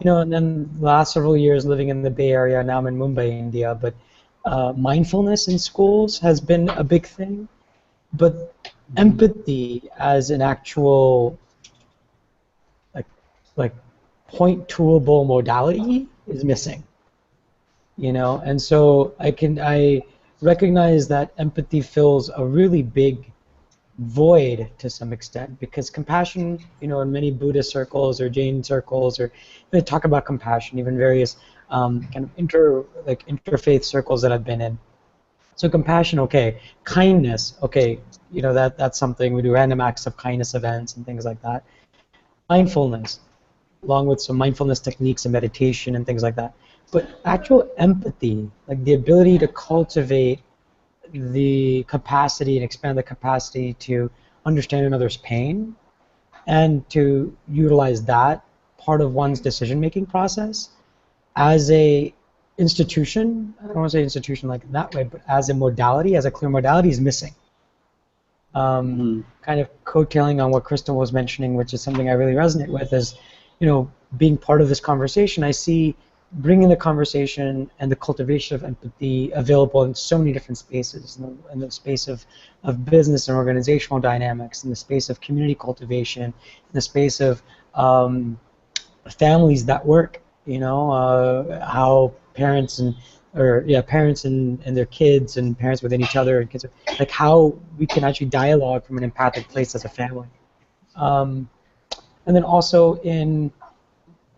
And then the last several years living in the Bay Area, now I'm in Mumbai, India, but mindfulness in schools has been a big thing. But empathy as an actual like point toolable modality is missing. And so I recognize that empathy fills a really big void to some extent, because compassion, in many Buddhist circles or Jain circles, or they talk about compassion, even various kind of interfaith circles that I've been in. So compassion, okay. Kindness, okay. That's something we do, random acts of kindness events and things like that. Mindfulness, along with some mindfulness techniques and meditation and things like that. But actual empathy, like the ability to cultivate the capacity and expand the capacity to understand another's pain and to utilize that part of one's decision-making process as a institution, I don't want to say institution like that way, but as a modality, as a clear modality, is missing. Kind of coattailing on what Crystal was mentioning, which is something I really resonate with, is, being part of this conversation, I see bringing the conversation and the cultivation of empathy available in so many different spaces, in the space of business and organizational dynamics, in the space of community cultivation, in the space of families that work, how parents and their kids and parents within each other and kids, like how we can actually dialogue from an empathic place as a family. And then also in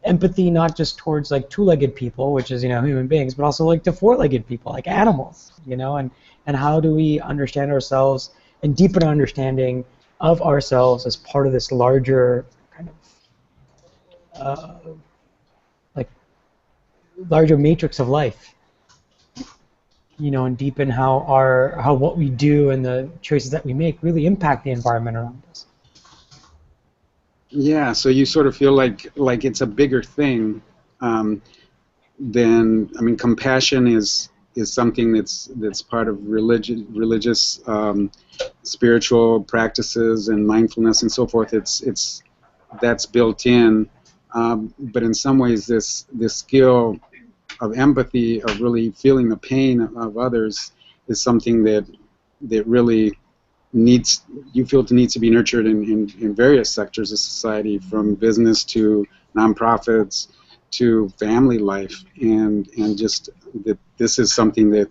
empathy, not just towards like two-legged people, which is human beings, but also like to four-legged people, like animals, and how do we understand ourselves and deepen our understanding of ourselves as part of this larger kind of larger matrix of life, and deepen how what we do and the choices that we make really impact the environment around us. Yeah, so you sort of feel like it's a bigger thing than, compassion is is something that's part of religious spiritual practices and mindfulness and so forth. That's built in, but in some ways this skill of empathy, of really feeling the pain of others, is something that really you feel it needs to be nurtured in various sectors of society, from business to nonprofits to family life, and just that this is something that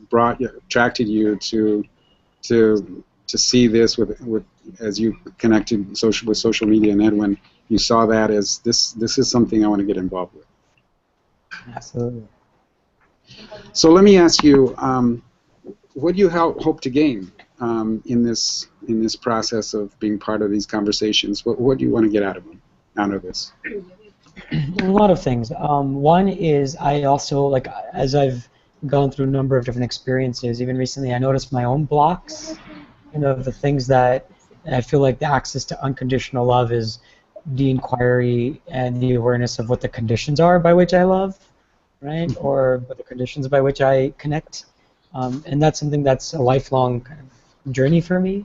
attracted you to see this with as you connected with social media, and Edwin, you saw that as this is something I want to get involved with. Absolutely. So let me ask you, what do you hope to gain in this process of being part of these conversations? What do you want to get out of this? A lot of things. One is I also, like, as I've gone through a number of different experiences, even recently, I noticed my own blocks. The things that I feel like the access to unconditional love is the inquiry and the awareness of what the conditions are by which I love, right? Or what the conditions by which I connect. And that's something that's a lifelong kind of journey for me.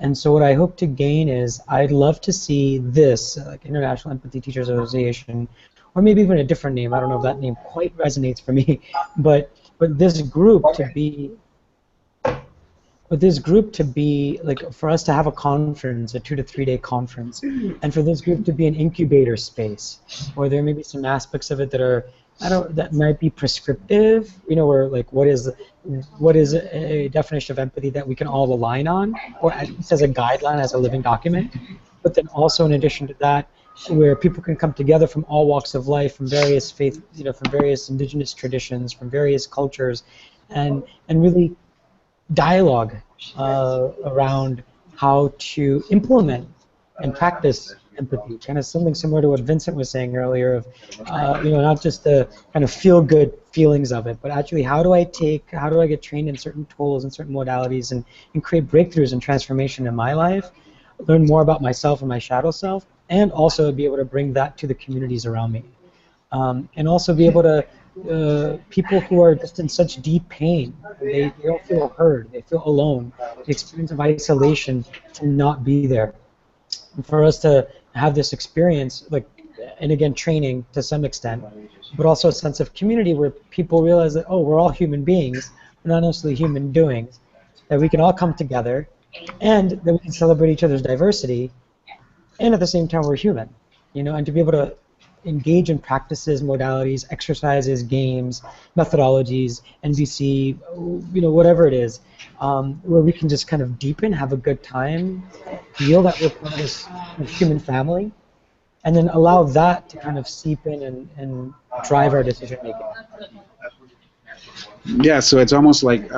And so what I hope to gain is I'd love to see this, like International Empathy Teachers Association, or maybe even a different name. I don't know if that name quite resonates for me, but this group to be. But this group to be, like, for us to have a conference, a 2 to 3 day conference, and for this group to be an incubator space, where there may be some aspects of it that are, that might be prescriptive, where, like, what is a definition of empathy that we can all align on, or at least as a guideline, as a living document, but then also in addition to that, where people can come together from all walks of life, from various faiths, from various indigenous traditions, from various cultures, and really dialogue around how to implement and practice empathy, kind of something similar to what Vincent was saying earlier of, not just the kind of feel-good feelings of it, but actually how do I get trained in certain tools and certain modalities and create breakthroughs and transformation in my life, learn more about myself and my shadow self, and also be able to bring that to the communities around me. And also be able to, people who are just in such deep pain, they don't feel heard, they feel alone, the experience of isolation, to not be there. And for us to have this experience, like, and again, training to some extent, but also a sense of community where people realize that, oh, we're all human beings, we're not necessarily human doings, that we can all come together, and that we can celebrate each other's diversity, and at the same time we're human, and to be able to engage in practices, modalities, exercises, games, methodologies, NVC, whatever it is, where we can just kind of deepen, have a good time, feel that we're part of this human family, and then allow that to kind of seep in and drive our decision making. Yeah, so it's almost like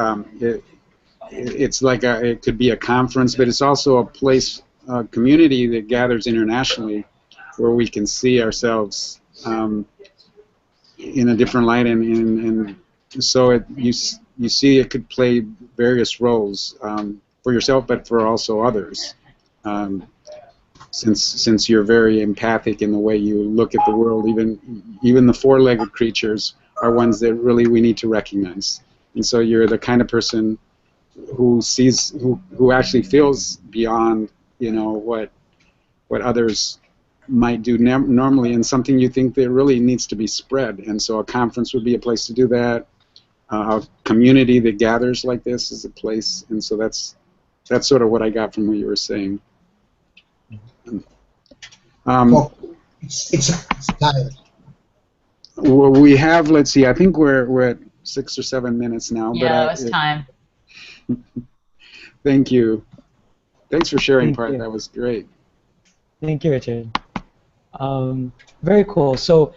it's like it could be a conference, but it's also a place, a community that gathers internationally, where we can see ourselves in a different light, and so you see it could play various roles for yourself, but for also others. Since you're very empathic in the way you look at the world, even the four-legged creatures are ones that really we need to recognize. And so you're the kind of person who sees, who actually feels beyond, what others might do normally, and something you think that really needs to be spread. And so a conference would be a place to do that. A community that gathers like this is a place, and so that's sort of what I got from what you were saying. Well, it's time. Well, we have, let's see, I think we're at 6 or 7 minutes now. Yeah, but it's time. Thank you. Thanks for sharing, Thank part. you. That was great. Thank you, Richard. Very cool. So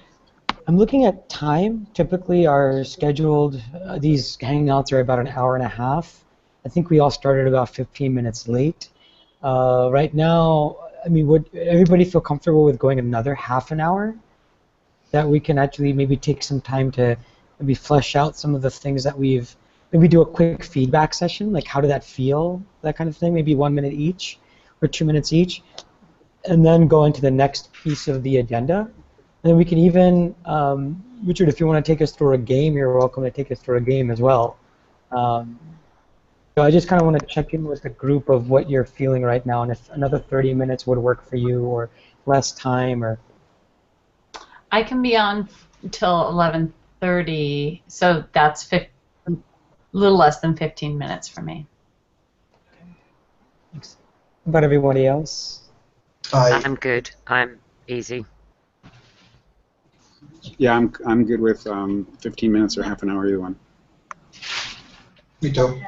I'm looking at time. Typically our scheduled, these hangouts are about an hour and a half. I think we all started about 15 minutes late. Right now, I mean, would everybody feel comfortable with going another half an hour? That we can actually maybe take some time to maybe flesh out some of the things that maybe do a quick feedback session, like how did that feel, that kind of thing, maybe 1 minute each or 2 minutes each, and then go into the next piece of the agenda. And then we can even, Richard, if you want to take us through a game, you're welcome to take us through a game as well. Um, so I just kind of want to check in with the group of what you're feeling right now, and if another 30 minutes would work for you, or less time, or I can be on until 11:30, so that's a little less than 15 minutes for me. thanks. How about everybody else? I'm good. I'm easy. Yeah, I'm good with 15 minutes or half an hour, either one. Me too.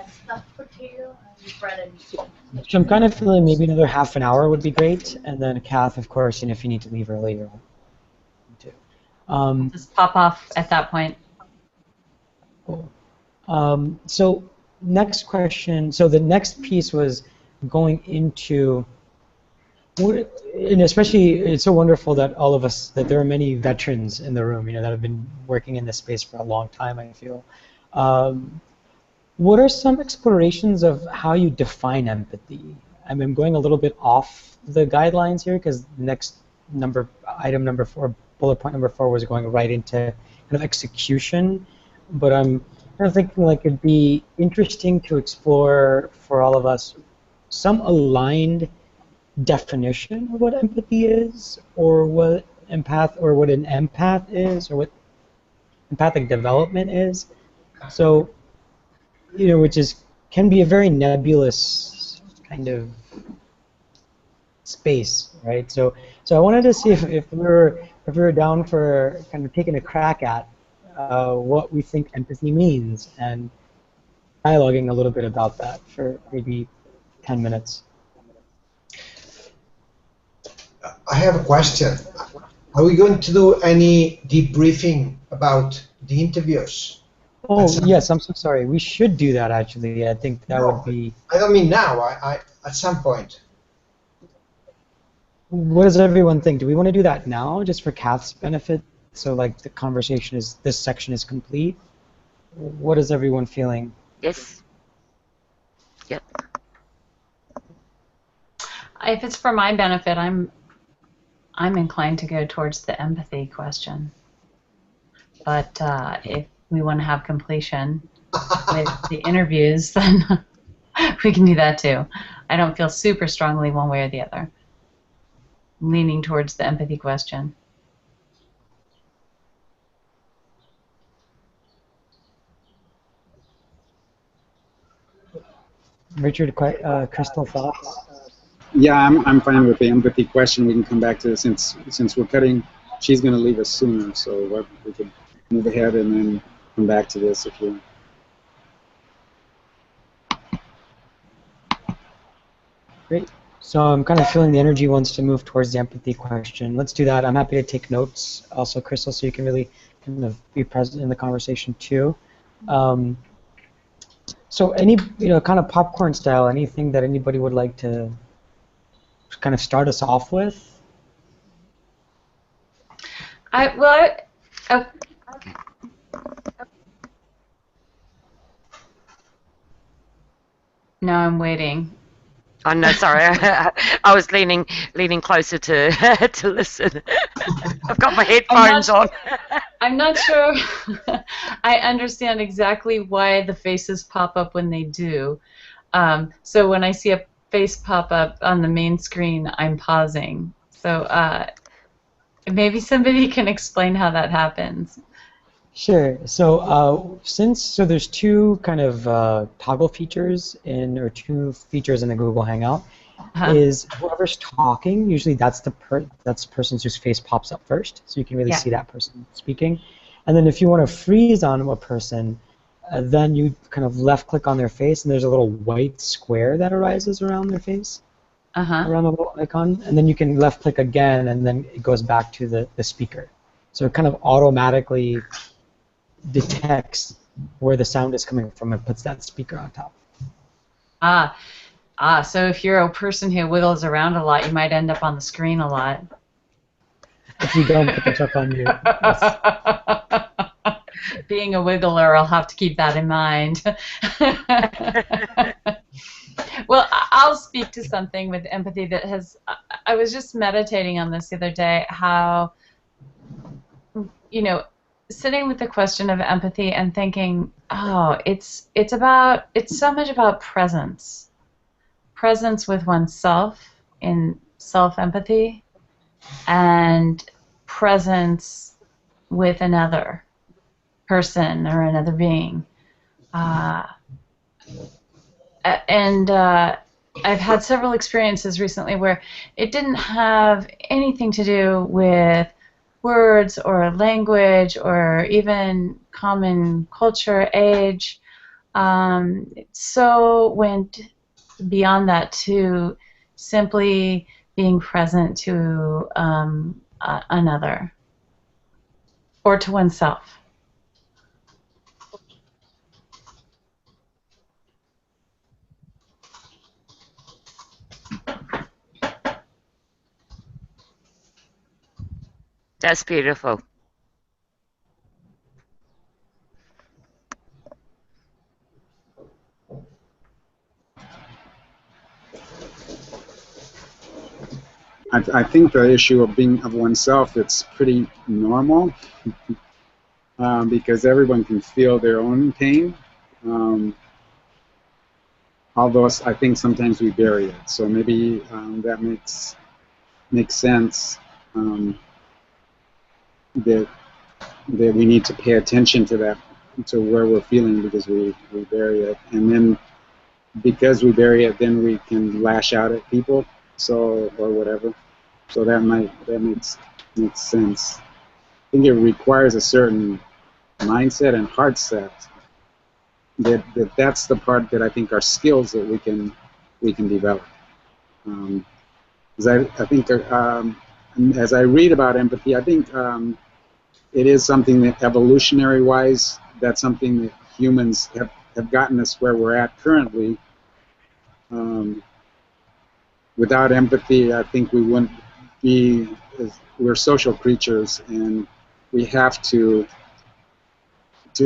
So I'm kind of feeling maybe another half an hour would be great, and then Kath, of course, and if you need to leave earlier, too. Just pop off at that point. Cool. So next question. So the next piece was going into, and especially it's so wonderful that all of us, that there are many veterans in the room, that have been working in this space for a long time, I feel. What are some explorations of how you define empathy? I'm going a little bit off the guidelines here because next item number 4, bullet point number 4 was going right into kind of execution, but I'm kind of thinking like it'd be interesting to explore for all of us some aligned definition of what empathy is, or what an empath is, or what empathic development is. So, which can be a very nebulous kind of space, right? So I wanted to see if we were down for kind of taking a crack at what we think empathy means and dialoguing a little bit about that for maybe 10 minutes. I have a question. Are we going to do any debriefing about the interviews? Oh, yes, I'm so sorry. We should do that, actually. I think that would be... I don't mean now. I at some point. What does everyone think? Do we want to do that now, just for Kath's benefit? So, like, this section is complete? What is everyone feeling? Yes. Yep. If it's for my benefit, I'm inclined to go towards the empathy question. But if we want to have completion with the interviews, then we can do that too. I don't feel super strongly one way or the other. I'm leaning towards the empathy question. Richard, Crystal, thoughts? Yeah, I'm fine with the empathy question. We can come back to it since we're cutting. She's going to leave us sooner, so we could move ahead and then come back to this if you. Great. So I'm kind of feeling the energy wants to move towards the empathy question. Let's do that. I'm happy to take notes also, Crystal, so you can really kind of be present in the conversation too. So any, kind of popcorn style, anything that anybody would like to kind of start us off with? No, I'm waiting. Oh no, sorry. I was leaning closer to to listen. I've got my headphones on. I'm not sure I understand exactly why the faces pop up when they do. So when I see a face pop up on the main screen, I'm pausing. So maybe somebody can explain how that happens. Sure. So there's two kind of toggle features or two features in the Google Hangout. Is whoever's talking, usually that's the person whose face pops up first, so you can really see that person speaking. And then if you want to freeze on a person, then you kind of left click on their face, and there's a little white square that arises around their face, around the little icon, and then you can left click again, and then it goes back to the speaker. So it kind of automatically detects where the sound is coming from and puts that speaker on top. So if you're a person who wiggles around a lot, you might end up on the screen a lot. If you don't put yourself on mute. Yes. Being a wiggler, I'll have to keep that in mind. Well, I'll speak to something with empathy that I was just meditating on this the other day, how, sitting with the question of empathy and thinking, oh, it's so much about presence. Presence with oneself in self-empathy, and presence with another person or another being. And I've had several experiences recently where it didn't have anything to do with words or language or even common culture, age. It so went beyond that to simply being present to another or to oneself. That's beautiful. I think the issue of being of oneself, it's pretty normal because everyone can feel their own pain. Although I think sometimes we bury it, so maybe that makes sense. That we need to pay attention to that, to where we're feeling, because we bury it, and then because we bury it, then we can lash out at people, so, or whatever. So that makes sense. I think it requires a certain mindset and heart set. That's the part that I think are skills that we can develop. Because I think as I read about empathy, I think it is something that evolutionary-wise, that's something that humans have gotten us where we're at currently. Without empathy, I think we wouldn't be. We're social creatures, and we have to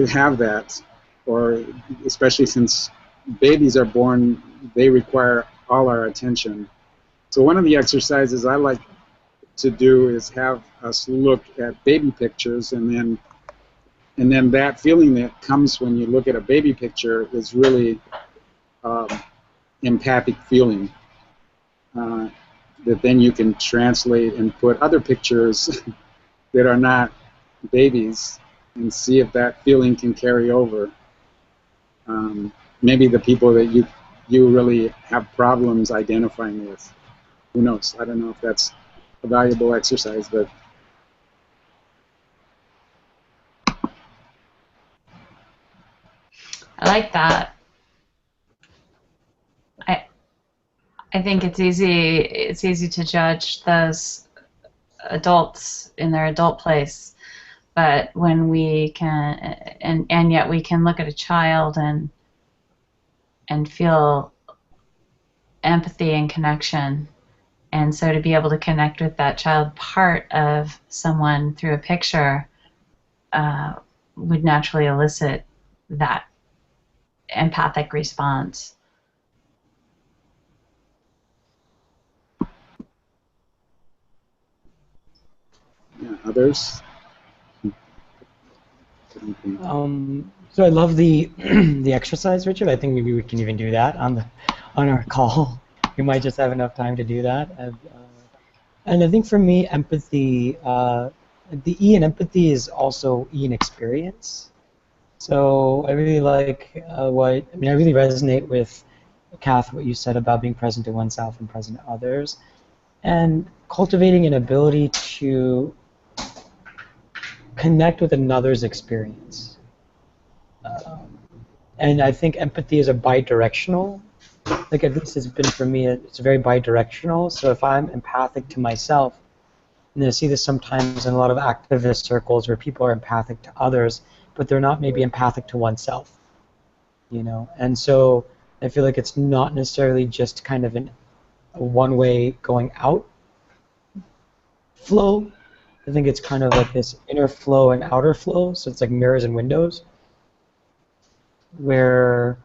have that, or especially since babies are born, they require all our attention. So one of the exercises I like to do is have us look at baby pictures, and then that feeling that comes when you look at a baby picture is really empathic feeling that then you can translate and put other pictures that are not babies and see if that feeling can carry over. Maybe the people that you really have problems identifying with. Who knows? I don't know if that's a valuable exercise, but I like that. I think it's easy to judge those adults in their adult place, but when we can, and yet we can look at a child and feel empathy and connection. And so to be able to connect with that child part of someone through a picture would naturally elicit that empathic response. yeah, others. So I love the the exercise, Richard. I think maybe we can even do that on our call. We might just have enough time to do that. And I think for me, empathy, the E in empathy is also E in experience. So I really like I really resonate with, Kath, what you said about being present to oneself and present to others, and cultivating an ability to connect with another's experience. And I think empathy is a bi-directional. Like, at least it's been for me, it's very bi-directional. So if I'm empathic to myself, and I see this sometimes in a lot of activist circles where people are empathic to others, but they're not maybe empathic to oneself, you know. And so I feel like it's not necessarily just kind of a one-way going out flow. I think it's kind of like this inner flow and outer flow. So it's like mirrors and windows, where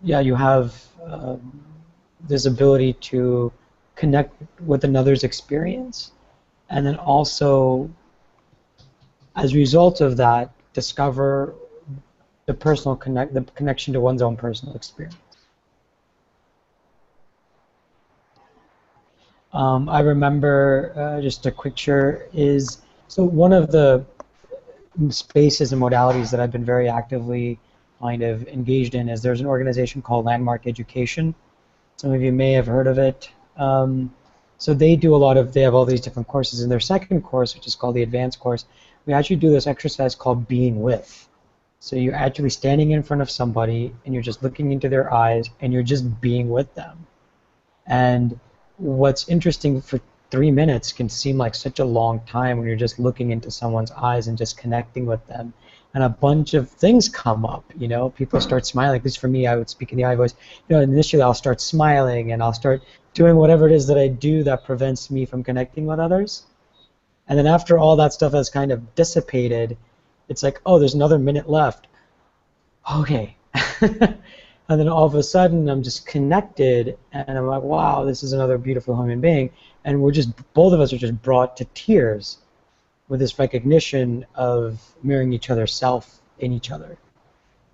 you have this ability to connect with another's experience, and then also as a result of that, discover the the connection to one's own personal experience. I remember just a quick share is, so one of the spaces and modalities that I've been very actively kind of engaged in is there's an organization called Landmark Education. Some of you may have heard of it. So they do they have all these different courses. In their second course, which is called the advanced course, we actually do this exercise called being with. So you're actually standing in front of somebody and you're just looking into their eyes and you're just being with them. And what's interesting, for 3 minutes can seem like such a long time when you're just looking into someone's eyes and just connecting with them. And a bunch of things come up, you know, people start smiling. At least for me, I would speak in the eye voice. You know, initially I'll start smiling and I'll start doing whatever it is that I do that prevents me from connecting with others. And then after all that stuff has kind of dissipated, it's like, oh, there's another minute left. Okay. And then all of a sudden I'm just connected and I'm like, wow, this is another beautiful human being. And we're just, both of us are just brought to tears with this recognition of mirroring each other's self in each other.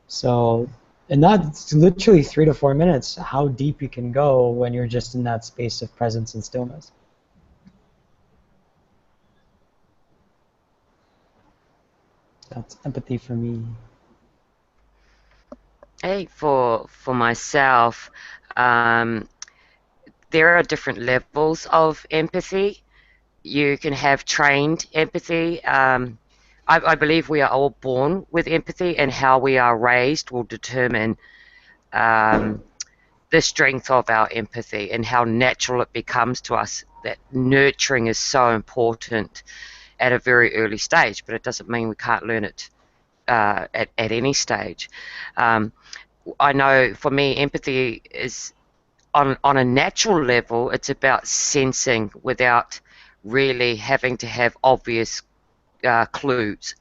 So, and that's literally 3 to 4 minutes, how deep you can go when you're just in that space of presence and stillness. That's empathy for me. Hey, for myself, there are different levels of empathy. You can have trained empathy. I believe we are all born with empathy, and how we are raised will determine the strength of our empathy and how natural it becomes to us. That nurturing is so important at a very early stage, but it doesn't mean we can't learn it at any stage. I know for me, empathy is on a natural level. It's about sensing without really having to have obvious clues,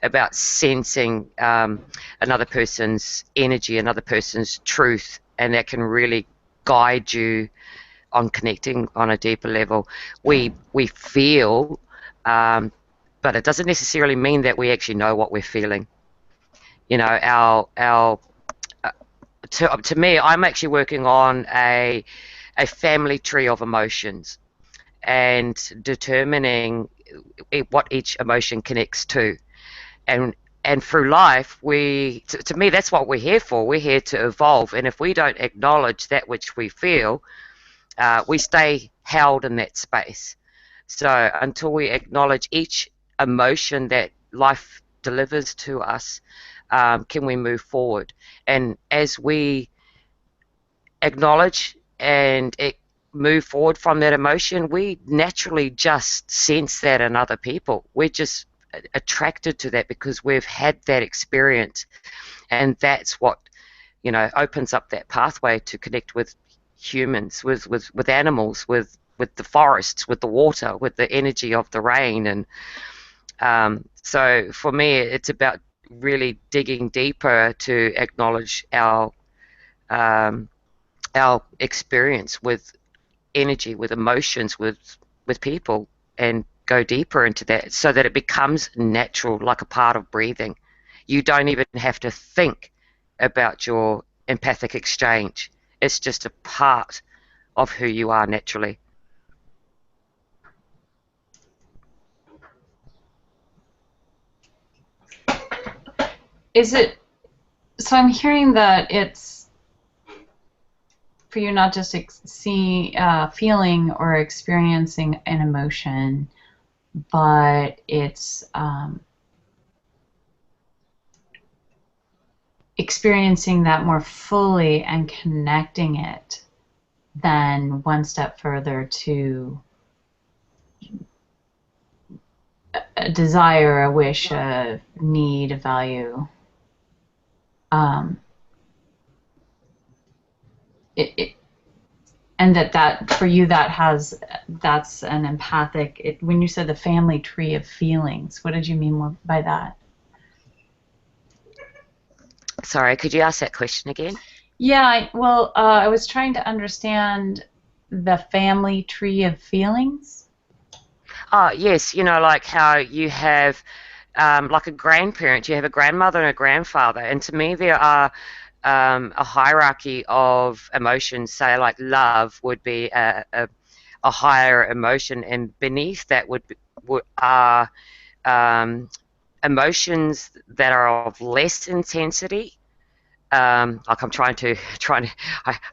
about sensing another person's energy, another person's truth, and that can really guide you on connecting on a deeper level. We feel, but it doesn't necessarily mean that we actually know what we're feeling. You know, to me, I'm actually working on a family tree of emotions and determining what each emotion connects to. And through life, to me, that's what we're here for. We're here to evolve, and if we don't acknowledge that which we feel, we stay held in that space. So until we acknowledge each emotion that life delivers to us, can we move forward? And as we acknowledge and move forward from that emotion, we naturally just sense that in other people. We're just attracted to that because we've had that experience, and that's what, you know, opens up that pathway to connect with humans, with animals, with the forests, with the water, with the energy of the rain. And so for me, it's about really digging deeper to acknowledge our experience with energy, with emotions, with people, and go deeper into that so that it becomes natural, like a part of breathing. You don't even have to think about your empathic exchange. It's just a part of who you are naturally. Is it, so I'm hearing that it's for you not just feeling or experiencing an emotion, but it's experiencing that more fully and connecting it then one step further to a desire, a wish, a need, a value. And that for you that's an empathic. When you said the family tree of feelings, what did you mean by that? Sorry, could you ask that question again? Yeah, well, I was trying to understand the family tree of feelings. Oh, yes, you know, like how you have like a grandparent. You have a grandmother and a grandfather, and to me there are a hierarchy of emotions. Say like love would be a higher emotion, and beneath that are emotions that are of less intensity. Like I'm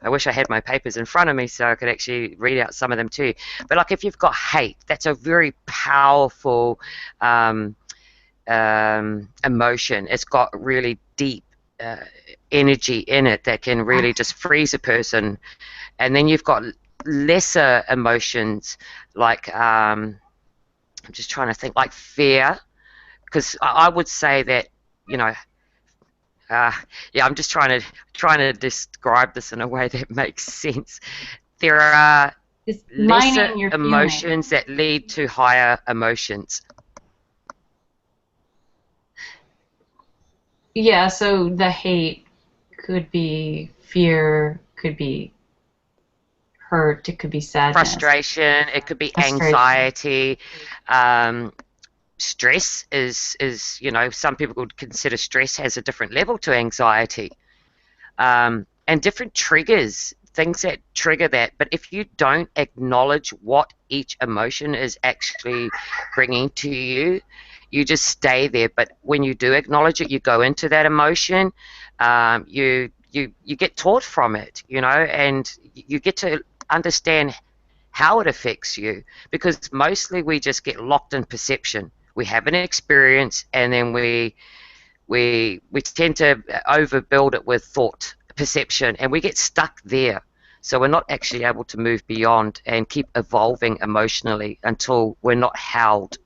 I wish I had my papers in front of me so I could actually read out some of them too. But like if you've got hate, that's a very powerful emotion. It's got really deep energy in it that can really just freeze a person. And then you've got lesser emotions like I'm just trying to think, like fear, because I would say that, you know, yeah, I'm just trying to describe this in a way that makes sense. There are It's lesser mining your emotions that lead to higher emotions. Yeah, so the hate could be fear, could be hurt, it could be sadness. Frustration, it could be Frustration. anxiety. Stress is, you know, some people would consider stress has a different level to anxiety. And different triggers, things that trigger that. But if you don't acknowledge what each emotion is actually bringing to you, you just stay there. But when you do acknowledge it, you go into that emotion, you get taught from it, you know, and you get to understand how it affects you, because mostly we just get locked in perception. We have an experience, and then we tend to overbuild it with thought, perception, and we get stuck there. So we're not actually able to move beyond and keep evolving emotionally until we're not held.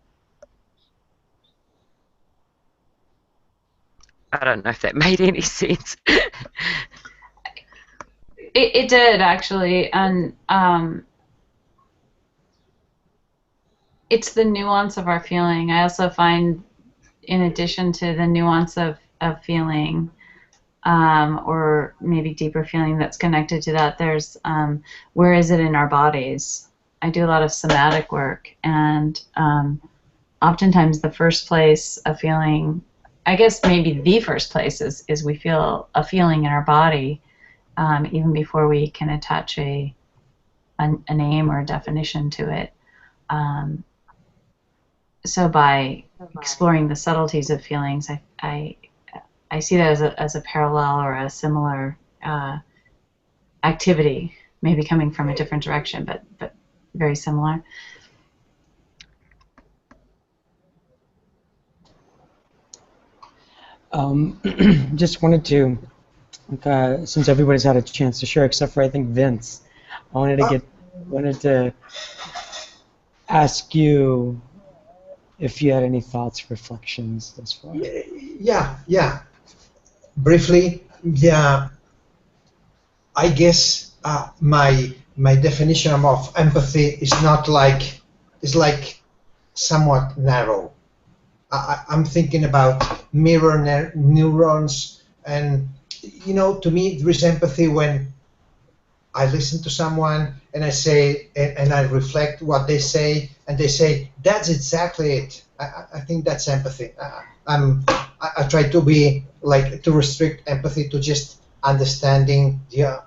I don't know if that made any sense. It did actually, and it's the nuance of our feeling. I also find, in addition to the nuance of feeling, or maybe deeper feeling that's connected to that, there's where is it in our bodies? I do a lot of somatic work, and oftentimes the first place a feeling, I guess maybe the first place is we feel a feeling in our body, even before we can attach a name or a definition to it. So by exploring the subtleties of feelings, I see that as a parallel or a similar activity, maybe coming from a different direction, but very similar. Just wanted to, since everybody's had a chance to share, except for I think Vince, I wanted to ask you if you had any thoughts, reflections thus far. Yeah. Briefly, yeah. I guess my definition of empathy is not like, is like somewhat narrow. I'm thinking about mirror neurons, and you know, to me, there is empathy when I listen to someone and I say, and I reflect what they say, and they say, that's exactly it. I think that's empathy. I try to be like, to restrict empathy to just understanding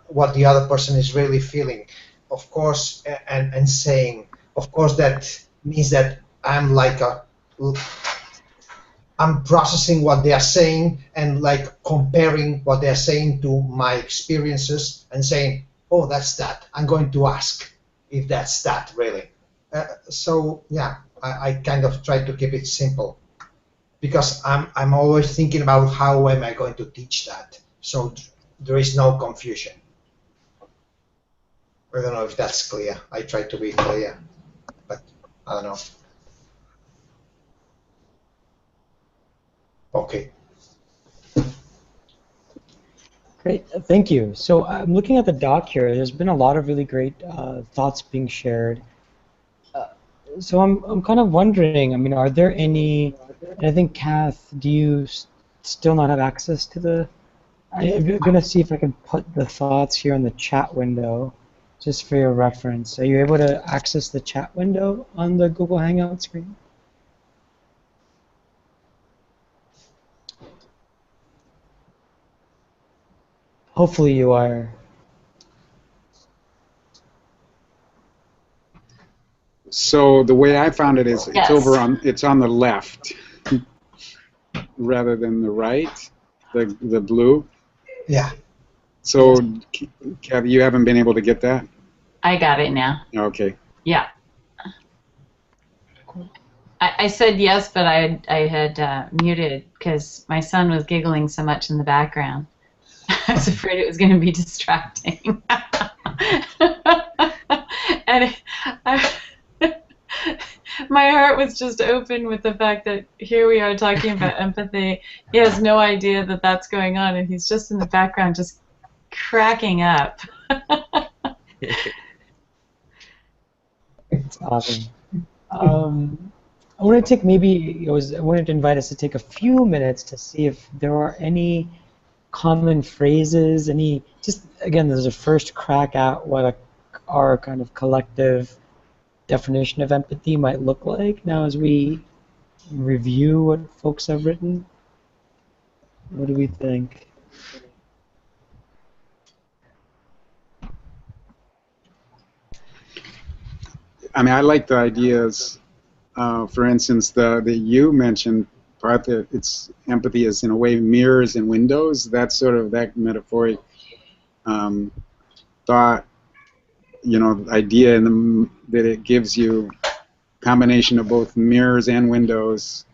what the other person is really feeling. Of course, and saying, of course, that means that I'm processing what they are saying and like comparing what they are saying to my experiences and saying, oh, that's that. I'm going to ask if that's that really. So yeah, I kind of try to keep it simple, because I'm always thinking about how am I going to teach that, so there is no confusion. I don't know if that's clear. I try to be clear, but I don't know. Okay. Great, thank you. So I'm looking at the doc here. There's been a lot of really great thoughts being shared. So I'm kind of wondering, I mean, are there any, and I think Kath, do you still not have access to the, I'm going to see if I can put the thoughts here in the chat window, just for your reference. Are you able to access the chat window on the Google Hangout screen? Hopefully you are. So the way I found it is it's Yes. over on it's on the left rather than the right, the blue. Yeah. So Kathy, you haven't been able to get that? I got it now. Okay. Yeah. I said yes, but I had muted because my son was giggling so much in the background. I was afraid it was going to be distracting. And my heart was just open with the fact that here we are talking about empathy. He has no idea that that's going on, and he's just in the background just cracking up. It's awesome. I want to take I wanted to invite us to take a few minutes to see if there are any common phrases, just again, there's a first crack at what our kind of collective definition of empathy might look like now as we review what folks have written. What do we think? I mean, I like the ideas. For instance, that you mentioned part that it's empathy is in a way mirrors and windows. That's sort of that metaphoric thought, idea that it gives you combination of both mirrors and windows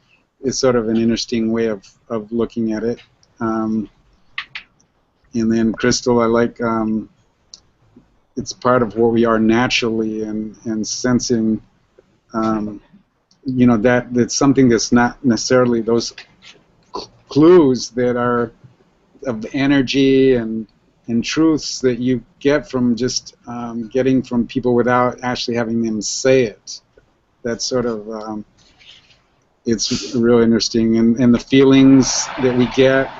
is sort of an interesting way of looking at it. And then Crystal, I like it's part of what we are naturally and sensing. That's something that's not necessarily those clues that are of energy and truths that you get from just getting from people without actually having them say it. That's sort of it's real interesting, and the feelings that we get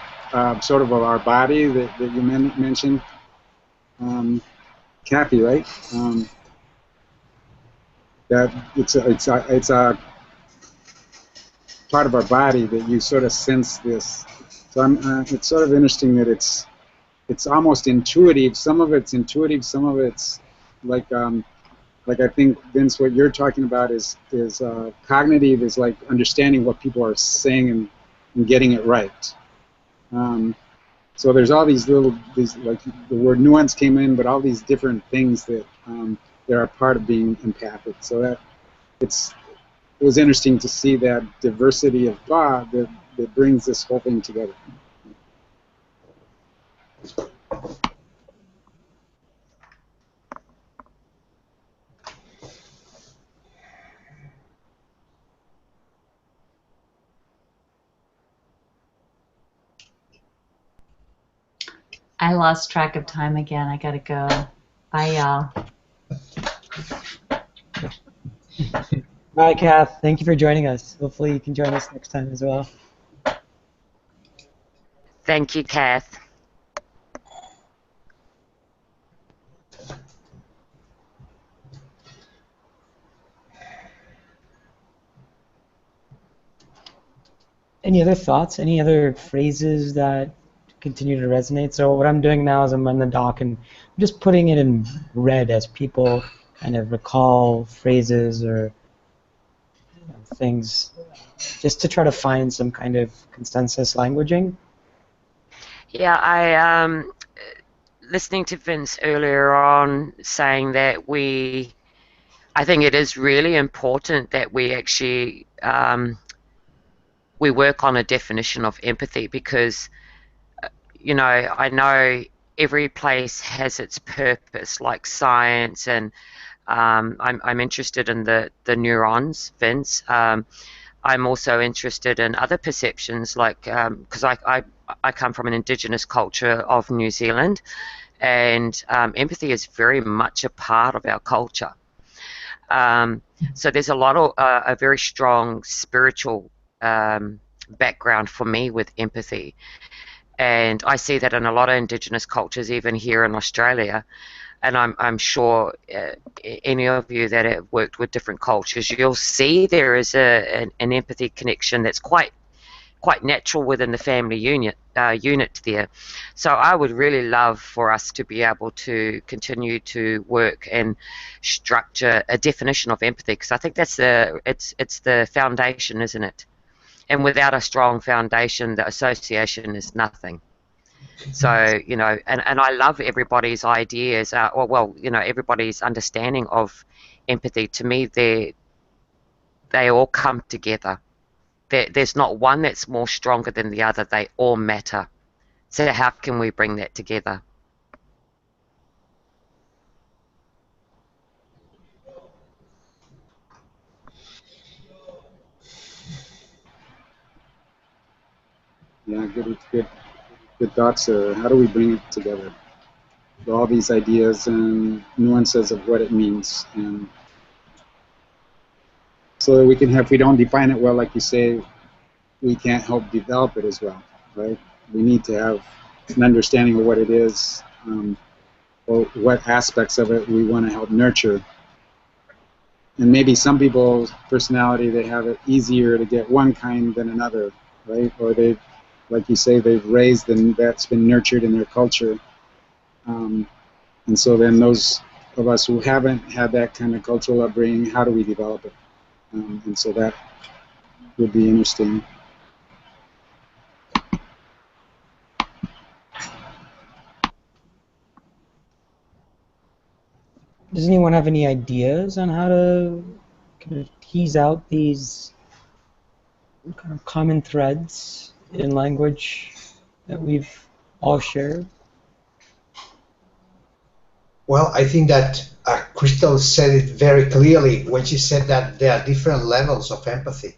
sort of our body that you mentioned, Kathy, right? That it's a part of our body that you sort of sense this. So it's sort of interesting that it's almost intuitive. Some of it's intuitive. Some of it's like I think, Vince, what you're talking about is cognitive, is like understanding what people are saying and getting it right. So there's all these like the word nuance came in, but all these different things that are part of being empathic. So that it was interesting to see that diversity of thought that brings this whole thing together. I lost track of time again. I gotta go. Bye, y'all. Bye, Kath. Thank you for joining us. Hopefully you can join us next time as well. Thank you, Kath. Any other thoughts? Any other phrases that continue to resonate? So what I'm doing now is I'm on the doc and I'm just putting it in red as people kind of recall phrases or things, just to try to find some kind of consensus languaging. Yeah, I listening to Vince earlier on saying that I think it is really important that we actually we work on a definition of empathy, because I know every place has its purpose, like science, and I'm interested in the neurons, Vince. I'm also interested in other perceptions, like because I come from an Indigenous culture of New Zealand, and empathy is very much a part of our culture. So there's a lot of a very strong spiritual background for me with empathy, and I see that in a lot of Indigenous cultures, even here in Australia. And I'm sure any of you that have worked with different cultures, you'll see there is an empathy connection that's quite quite natural within the family unit there. So I would really love for us to be able to continue to work and structure a definition of empathy, because I think that's it's the foundation, isn't it? And without a strong foundation, the association is nothing. So, you know, and I love everybody's ideas, well, you know, everybody's understanding of empathy. To me, they all come together. There's not one that's more stronger than the other. They all matter. So how can we bring that together? Yeah, good thoughts there. How do we bring it together? All these ideas and nuances of what it means, and so that we can have, if we don't define it well, like you say, we can't help develop it as well, right? We need to have an understanding of what it is, or what aspects of it we want to help nurture. And maybe some people's personality, they have it easier to get one kind than another, right? Or they, like you say, they've raised and that's been nurtured in their culture. And so then those of us who haven't had that kind of cultural upbringing, how do we develop it? And so that would be interesting. Does anyone have any ideas on how to kind of tease out these kind of common threads in language that we've all shared? Well, I think that Crystal said it very clearly when she said that there are different levels of empathy.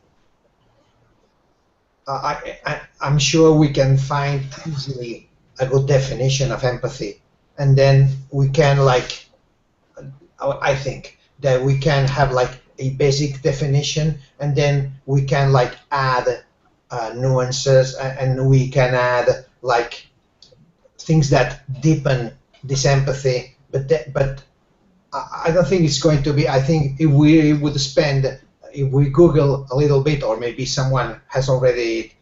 I'm sure we can find easily a good definition of empathy, and then we can like, I think that we can have like a basic definition, and then we can like add nuances, and we can add like things that deepen this empathy. But I don't think it's going to be. I think if we would spend, if we Google a little bit, or maybe someone has already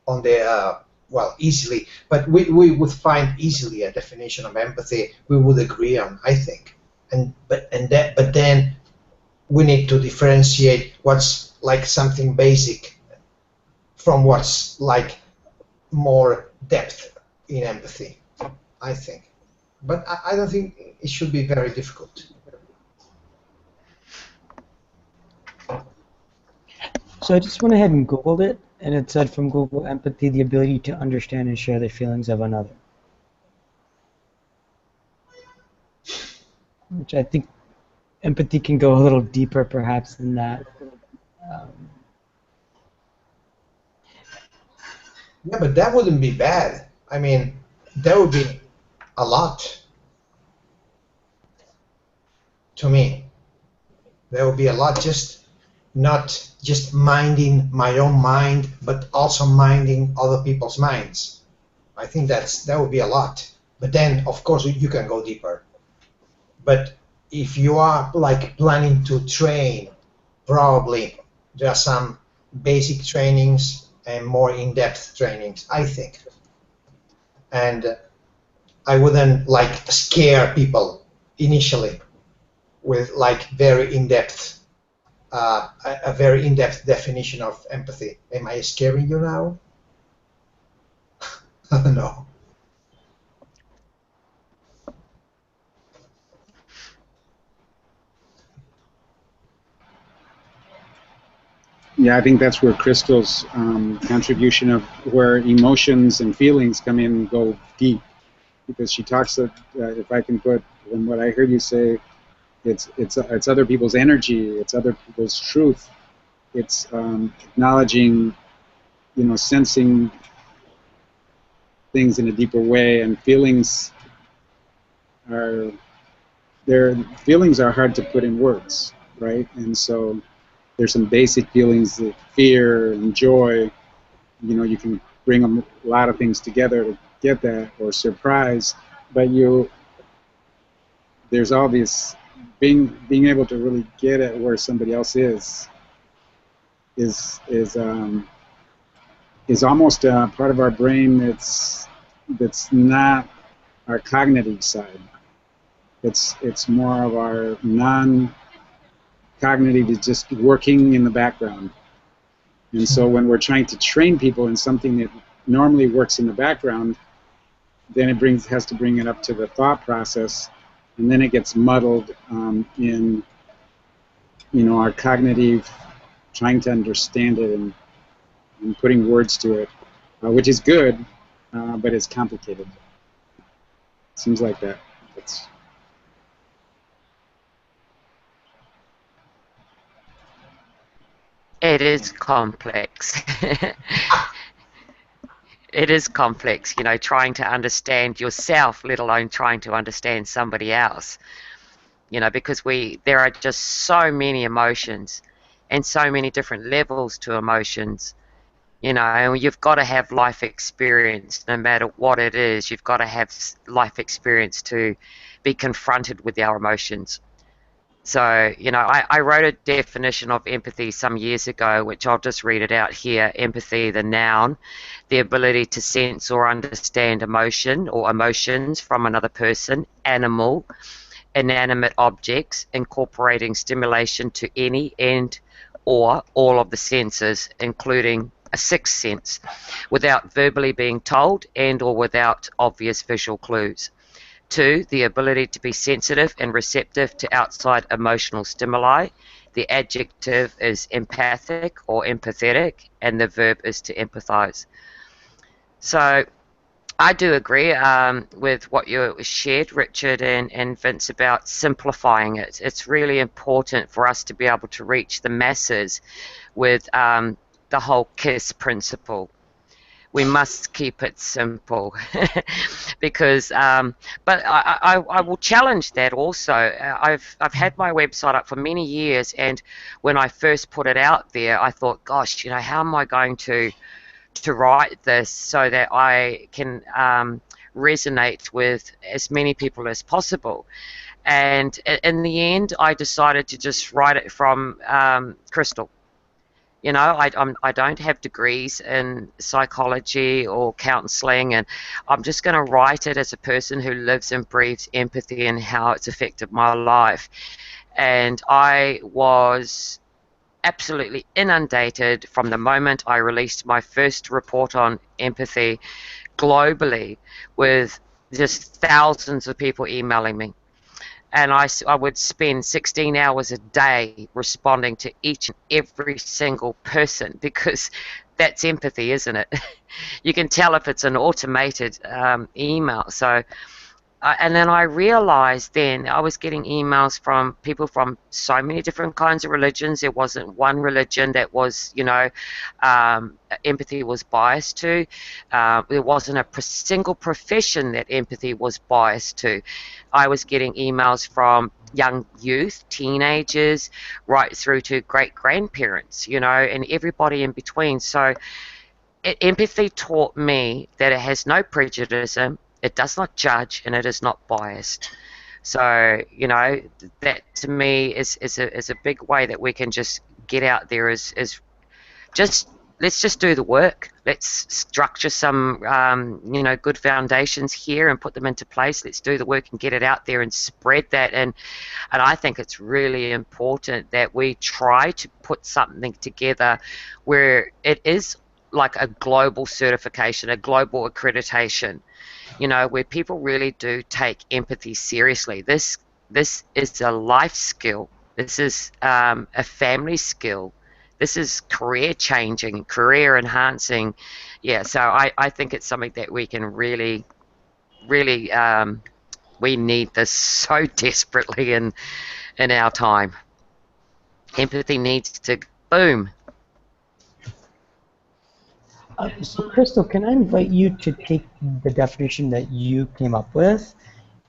on the well, easily, but we would find easily a definition of empathy we would agree on, I think. But then we need to differentiate what's like something basic from what's like more depth in empathy, I think. But I don't think it should be very difficult. So I just went ahead and Googled it, and it said from Google, empathy, the ability to understand and share the feelings of another. Which I think empathy can go a little deeper perhaps than that. Yeah, but that wouldn't be bad. I mean, that would be a lot to me. There would be a lot, just not just minding my own mind, but also minding other people's minds. I think that would be a lot. But then, of course, you can go deeper. But if you are like planning to train, probably there are some basic trainings and more in-depth trainings, I think. And I wouldn't like scare people initially with like very in-depth, a very in-depth definition of empathy. Am I scaring you now? No. Yeah, I think that's where Crystal's contribution of where emotions and feelings come in and go deep, because she talks of, if I can put, from what I heard you say, it's other people's energy, it's other people's truth, it's acknowledging, you know, sensing things in a deeper way, and feelings are feelings are hard to put in words, right? And so there's some basic feelings, like fear and joy. You know, you can bring a lot of things together to get that, or surprise. But there's all this being able to really get at where somebody else is is almost a part of our brain that's not our cognitive side. It's more of our non-cognitive, is just working in the background. And so when we're trying to train people in something that normally works in the background, then it has to bring it up to the thought process, and then it gets muddled in our cognitive, trying to understand it and putting words to it, which is good, but it's complicated. Seems like that. It is complex. It is complex, trying to understand yourself, let alone trying to understand somebody else. Because there are just so many emotions and so many different levels to emotions. And you've got to have life experience, no matter what it is. You've got to have life experience to be confronted with our emotions. So, I wrote a definition of empathy some years ago, which I'll just read it out here. Empathy, the noun, the ability to sense or understand emotion or emotions from another person, animal, inanimate objects, incorporating stimulation to any and or all of the senses, including a sixth sense, without verbally being told and or without obvious visual clues. 2, the ability to be sensitive and receptive to outside emotional stimuli. The adjective is empathic or empathetic, and the verb is to empathize. So I do agree with what you shared, Richard and Vince, about simplifying it. It's really important for us to be able to reach the masses with the whole KISS principle. We must keep it simple because but I will challenge that also. I've had my website up for many years, and when I first put it out there, I thought, gosh, how am I going to write this so that I can resonate with as many people as possible? And in the end, I decided to just write it from Crystal. I don't have degrees in psychology or counseling, and I'm just going to write it as a person who lives and breathes empathy and how it's affected my life. And I was absolutely inundated from the moment I released my first report on empathy globally, with just thousands of people emailing me. And I would spend 16 hours a day responding to each and every single person, because that's empathy, isn't it? You can tell if it's an automated email. So, and then I realized then I was getting emails from people from so many different kinds of religions. There wasn't one religion that was, empathy was biased to. There wasn't a single profession that empathy was biased to. I was getting emails from young youth, teenagers, right through to great-grandparents, and everybody in between. So empathy taught me that it has no prejudice, it does not judge, and it is not biased. So, that to me is a big way that we can just get out there is just, let's just do the work. Let's structure some, good foundations here and put them into place. Let's do the work and get it out there and spread that. And I think it's really important that we try to put something together where it is like a global certification, a global accreditation, where people really do take empathy seriously. This is a life skill. This is a family skill. This is career changing, career enhancing. Yeah, so I think it's something that we can really, really, we need this so desperately in our time. Empathy needs to boom. So Crystal, can I invite you to take the definition that you came up with,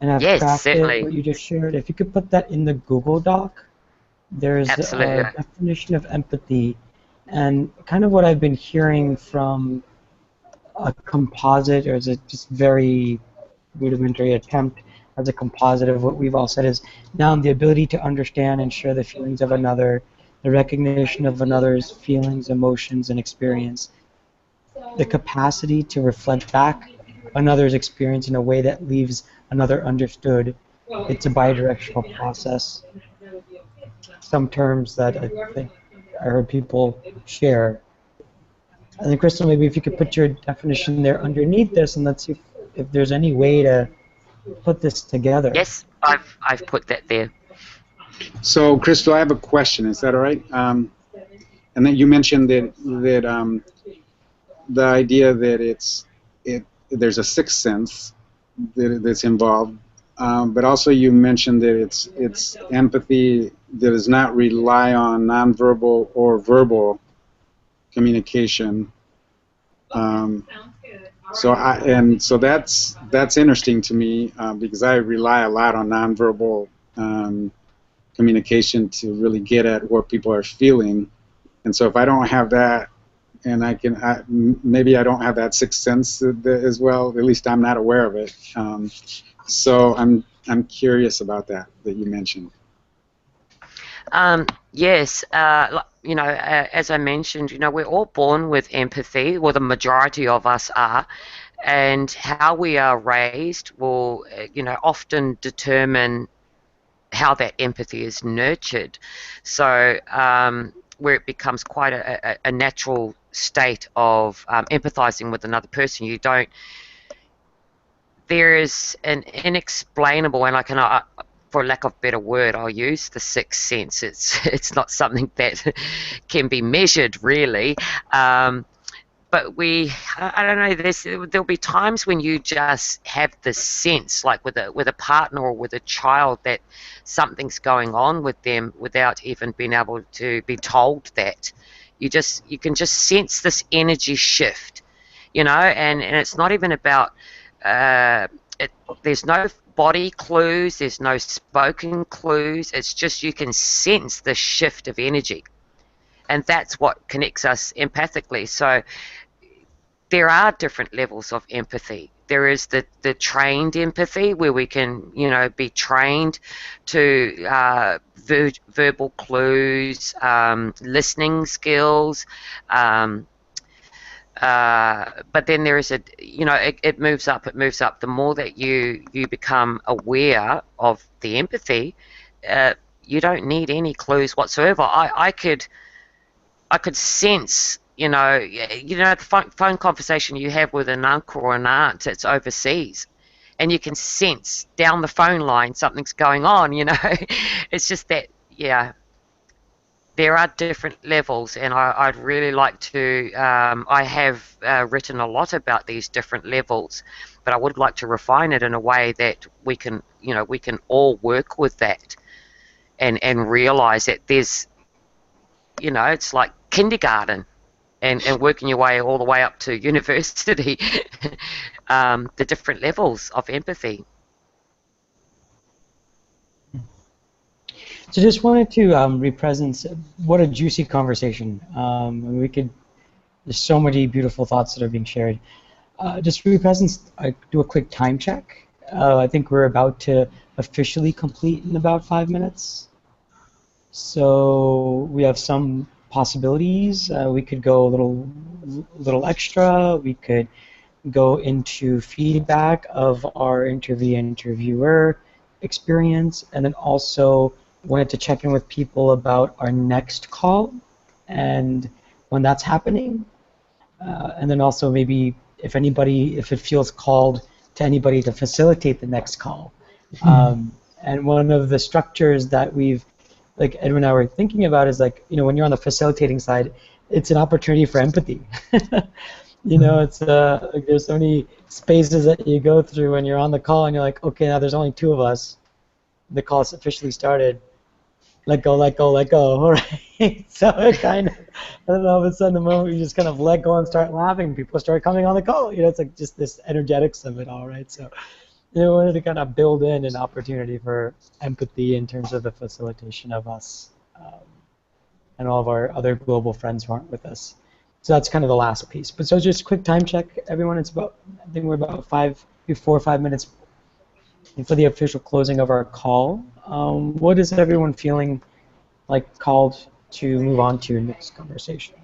and I've Yes, crafted certainly. what you just shared. If you could put that in the Google Doc, there's Absolutely. a definition of empathy, and kind of what I've been hearing from a composite, or is it just very rudimentary attempt as a composite of what we've all said, is now the ability to understand and share the feelings of another, the recognition of another's feelings, emotions, and experience. the capacity to reflect back another's experience in a way that leaves another understood. It's a bidirectional process. Some terms that I think I heard people share. And then, Crystal, maybe if you could put your definition there underneath this, and let's see if there's any way to put this together. Yes, I've put that there. So, Crystal, I have a question. Is that all right? And then you mentioned that the idea that there's a sixth sense that's involved, but also you mentioned that it's empathy that does not rely on nonverbal or verbal communication. So that's interesting to me because I rely a lot on nonverbal communication to really get at what people are feeling, and so if I don't have that, and maybe I don't have that sixth sense as well. At least I'm not aware of it. So I'm curious about that you mentioned. Yes, as I mentioned, we're all born with empathy, well, the majority of us are, and how we are raised will, often determine how that empathy is nurtured. So where it becomes quite a natural state of empathizing with another person, there is an inexplainable, and for lack of a better word, I'll use the sixth sense. It's not something that can be measured really, but I don't know. There'll be times when you just have the sense, like with a partner or with a child, that something's going on with them without even being able to be told that. You can just sense this energy shift, and it's not even about. There's no body clues, there's no spoken clues, it's just you can sense the shift of energy, and that's what connects us empathically. So there are different levels of empathy. There is the trained empathy, where we can be trained to verbal clues, listening skills, but then there is it moves up. The more that you become aware of the empathy, you don't need any clues whatsoever. I could sense, the phone conversation you have with an uncle or an aunt that's overseas, and you can sense down the phone line something's going on. It's just that, yeah. There are different levels, and I'd really like to. I have written a lot about these different levels, but I would like to refine it in a way that we can all work with that, and realize that there's, it's like kindergarten, and working your way all the way up to university, the different levels of empathy. So just wanted to represent what a juicy conversation. There's so many beautiful thoughts that are being shared. Just represents, I do a quick time check. I think we're about to officially complete in about 5 minutes. So we have some possibilities. We could go a little extra. We could go into feedback of our interviewer experience, and then also wanted to check in with people about our next call and when that's happening, and then also maybe if it feels called to anybody to facilitate the next call. And one of the structures that like Edwin and I were thinking about is when you're on the facilitating side, it's an opportunity for empathy. It's there's so many spaces that you go through when you're on the call, and you're like, okay, now there's only 2 of us. The call's officially started. Let go, all right? So it kind of, I don't know, all of a sudden the moment you just kind of let go and start laughing, people start coming on the call. It's like just this energetics of it all, right? So we wanted to kind of build in an opportunity for empathy in terms of the facilitation of us and all of our other global friends who aren't with us. So that's kind of the last piece. But so just a quick time check, everyone. I think we're about 4 or 5 minutes for the official closing of our call. What is everyone feeling like called to move on to next conversation?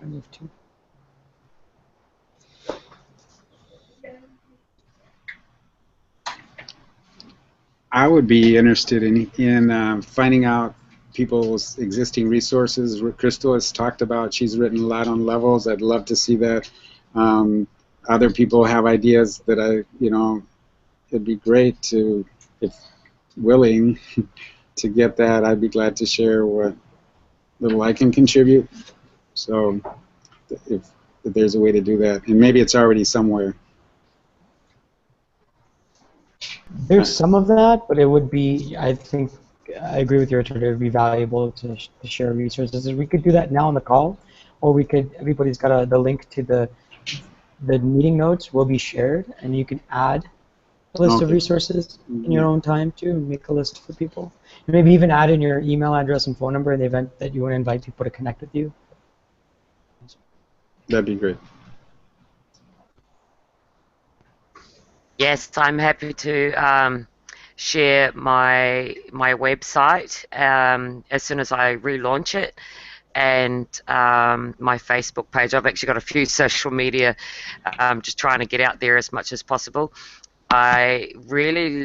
I would be interested in finding out people's existing resources. Crystal has talked about, she's written a lot on levels. I'd love to see that. Other people have ideas that it'd be great to, if willing, to get that. I'd be glad to share what little I can contribute. So if there's a way to do that, and maybe it's already somewhere. There's some of that, but it would be, I think, I agree with you, Richard, it would be valuable to share resources. We could do that now on the call, or we could, everybody's got the link to the meeting notes will be shared, and you can add a list of resources in your own time too, and make a list for people. And maybe even add in your email address and phone number in the event that you want to invite people to connect with you. That'd be great. Yes, I'm happy to share my website as soon as I relaunch it, and my Facebook page. I've actually got a few social media, just trying to get out there as much as possible. I would really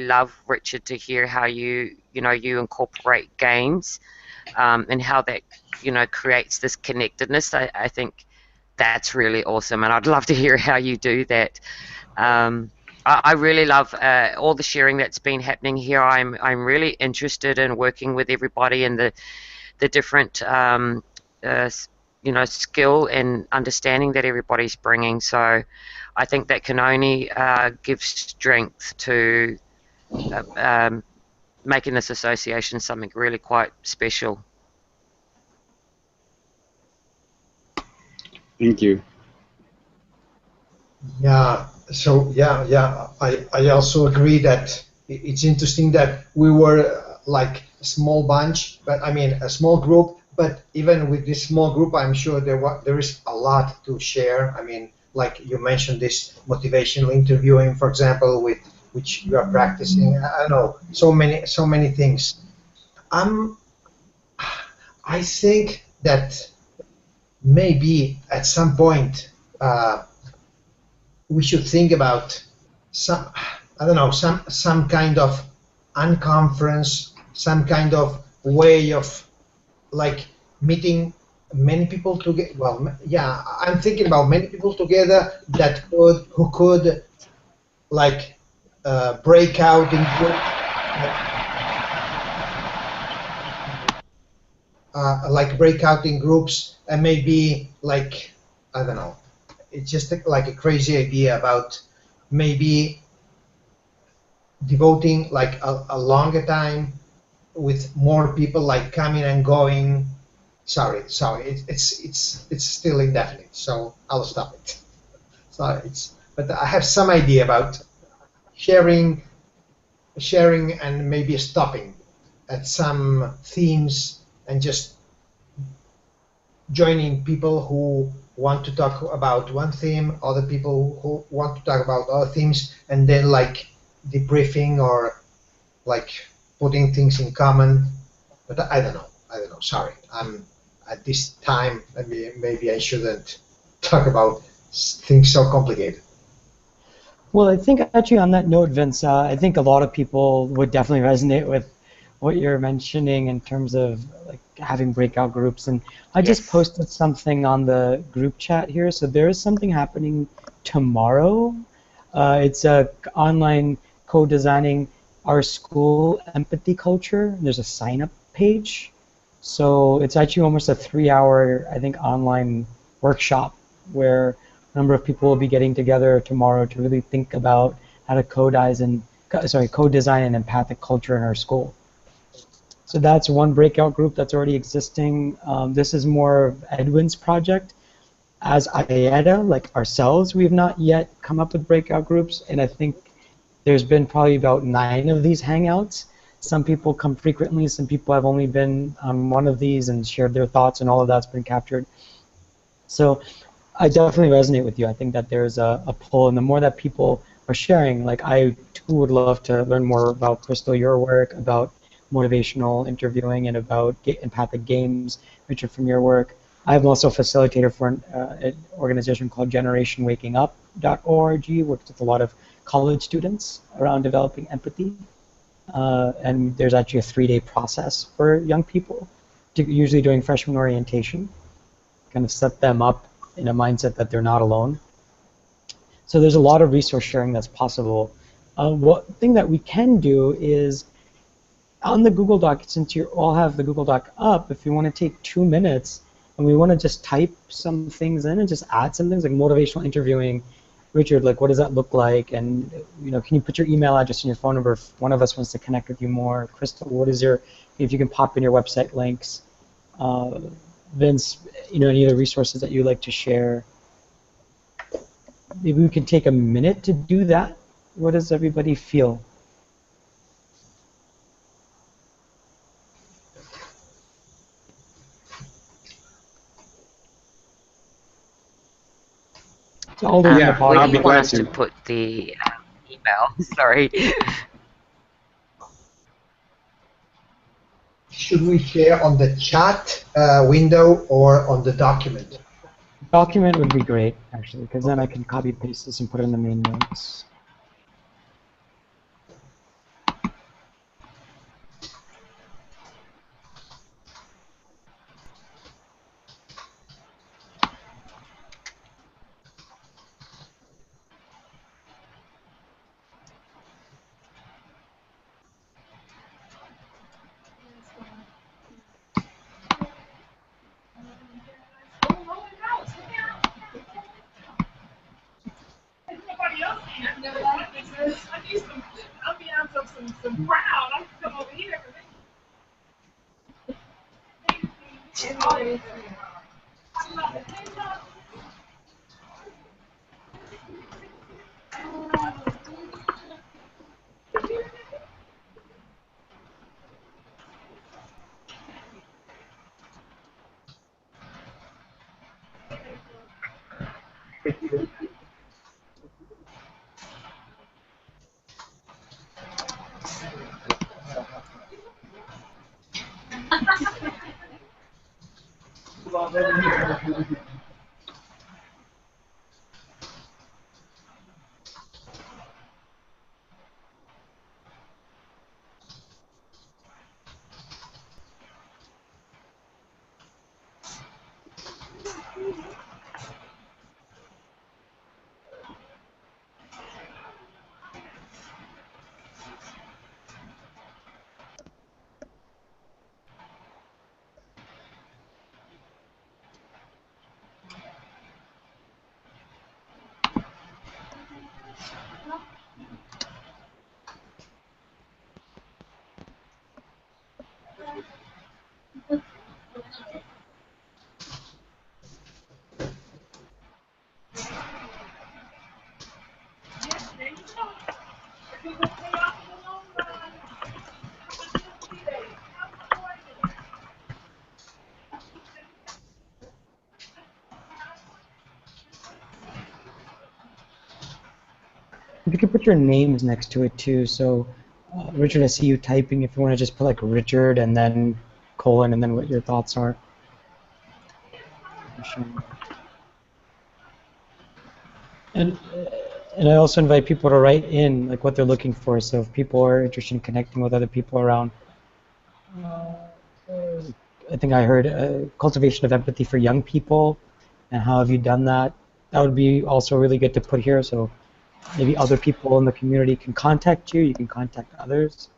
love, Richard, to hear how you incorporate games, and how that creates this connectedness. I think that's really awesome, and I'd love to hear how you do that. I really love all the sharing that's been happening here. I'm really interested in working with everybody and the different skill and understanding that everybody's bringing. So I think that can only give strength to making this association something really quite special. Thank you. Yeah, so I also agree that it's interesting that we were like a small bunch, but I mean a small group, but even with this small group, I'm sure there is a lot to share. I mean, like you mentioned this motivational interviewing, for example, with which you are practicing. I don't know, so many things. I think that maybe at some point we should think about I don't know, some kind of unconference, some kind of way of like meeting many people together. Well, yeah, I'm thinking about many people together who could like break out in break out in groups, and maybe like I don't know. It's just like a crazy idea about maybe devoting like a longer time with more people like coming and going. Sorry, it's still indefinite, so I'll stop it. So but I have some idea about sharing and maybe stopping at some themes and just joining people who want to talk about one theme, other people who want to talk about other themes, and then like debriefing or like putting things in common. But I don't know. Sorry, I'm at this time. Maybe I shouldn't talk about things so complicated. Well, I think actually on that note, Vince, I think a lot of people would definitely resonate with what you're mentioning in terms of like having breakout groups. And I just posted something on the group chat here. So there is something happening tomorrow. It's a online co-designing our school empathy culture. There's a sign-up page. So it's actually almost a 3-hour, I think, online workshop where a number of people will be getting together tomorrow to really think about how to co-design an empathic culture in our school. So that's one breakout group that's already existing. This is more of Edwin's project. As IETA, like ourselves, we have not yet come up with breakout groups, and I think there's been probably about 9 of these hangouts. Some people come frequently, some people have only been on one of these and shared their thoughts, and all of that's been captured. So I definitely resonate with you. I think that there's a pull, and the more that people are sharing, like I too would love to learn more about, Crystal, your work, about motivational interviewing and about empathic games, Richard, from your work. I'm also a facilitator for an organization called Generation Waking Up, works with a lot of college students around developing empathy. And there's actually a 3-day process for young people, usually during freshman orientation, kind of set them up in a mindset that they're not alone. So there's a lot of resource sharing that's possible. One thing that we can do is on the Google Doc, since you all have the Google Doc up, if you want to take 2 minutes and we want to just type some things in and just add some things like motivational interviewing, Richard, like what does that look like? And can you put your email address and your phone number if one of us wants to connect with you more? Crystal, what is if you can pop in your website links. Vince, any of the resources that you'd like to share. Maybe we can take a minute to do that. What does everybody feel? I'll leave Yeah, the bottom. I'll Where do be you want glad us to to. put the email? Sorry. Should we share on the chat window or on the document? Document would be great, actually, because then I Okay. can copy paste this and put it in the main notes. If you could put your names next to it too, so Richard, I see you typing. If you want to just put like Richard and then colon and then what your thoughts are. And I also invite people to write in like what they're looking for. So if people are interested in connecting with other people around, I think I heard cultivation of empathy for young people, and how have you done that? That would be also really good to put here. So maybe other people in the community can contact you. You can contact others.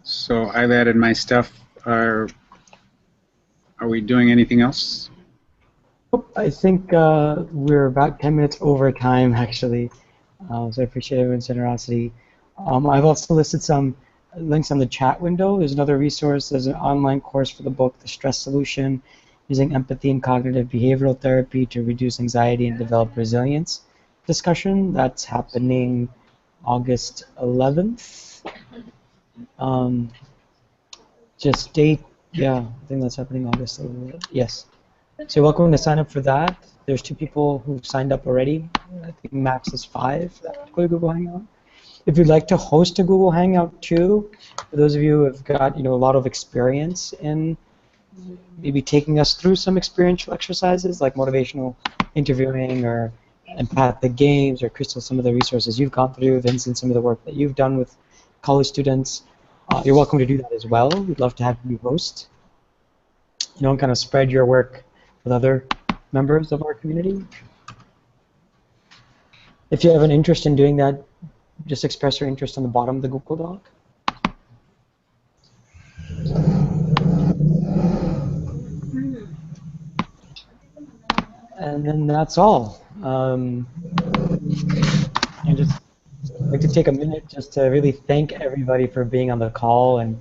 So I've added my stuff. Are we doing anything else? I think we're about 10 minutes over time, actually. So I appreciate everyone's generosity. I've also listed some links on the chat window. There's another resource. There's an online course for the book, The Stress Solution, Using Empathy and Cognitive Behavioral Therapy to Reduce Anxiety and Develop Resilience discussion. That's happening August 11th. Just date, yeah, I think that's happening August 11th. Yes. So you're welcome to sign up for that. There's 2 people who've signed up already. I think max is 5 that go to Google Hangout. If you'd like to host a Google Hangout too, for those of you who have got a lot of experience in maybe taking us through some experiential exercises like motivational interviewing or empathic games, or Crystal, some of the resources you've gone through, Vincent, some of the work that you've done with college students, you're welcome to do that as well. We'd love to have you host. And kind of spread your work with other members of our community. If you have an interest in doing that, just express your interest on the bottom of the Google Doc. And then that's all. I just like to take a minute just to really thank everybody for being on the call, and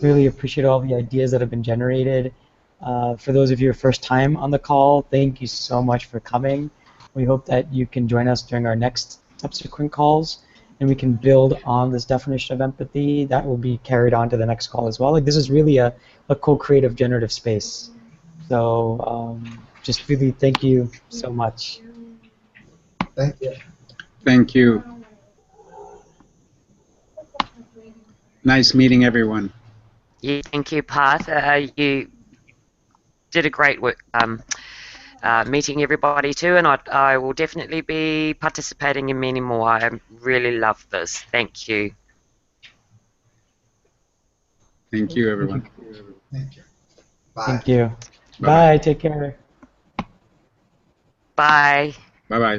really appreciate all the ideas that have been generated. For those of you first time on the call, thank you so much for coming. We hope that you can join us during our next subsequent calls, and we can build on this definition of empathy that will be carried on to the next call as well. Like, this is really a co-creative generative space. So just really thank you so much. Thank you. Thank you. Nice meeting everyone. Yeah, thank you, Parth. You did a great work meeting everybody too, and I will definitely be participating in many more. I really love this. Thank you. Thank you, everyone. Thank you. Bye. Thank you. Bye-bye. Bye. Take care. Bye. Bye-bye.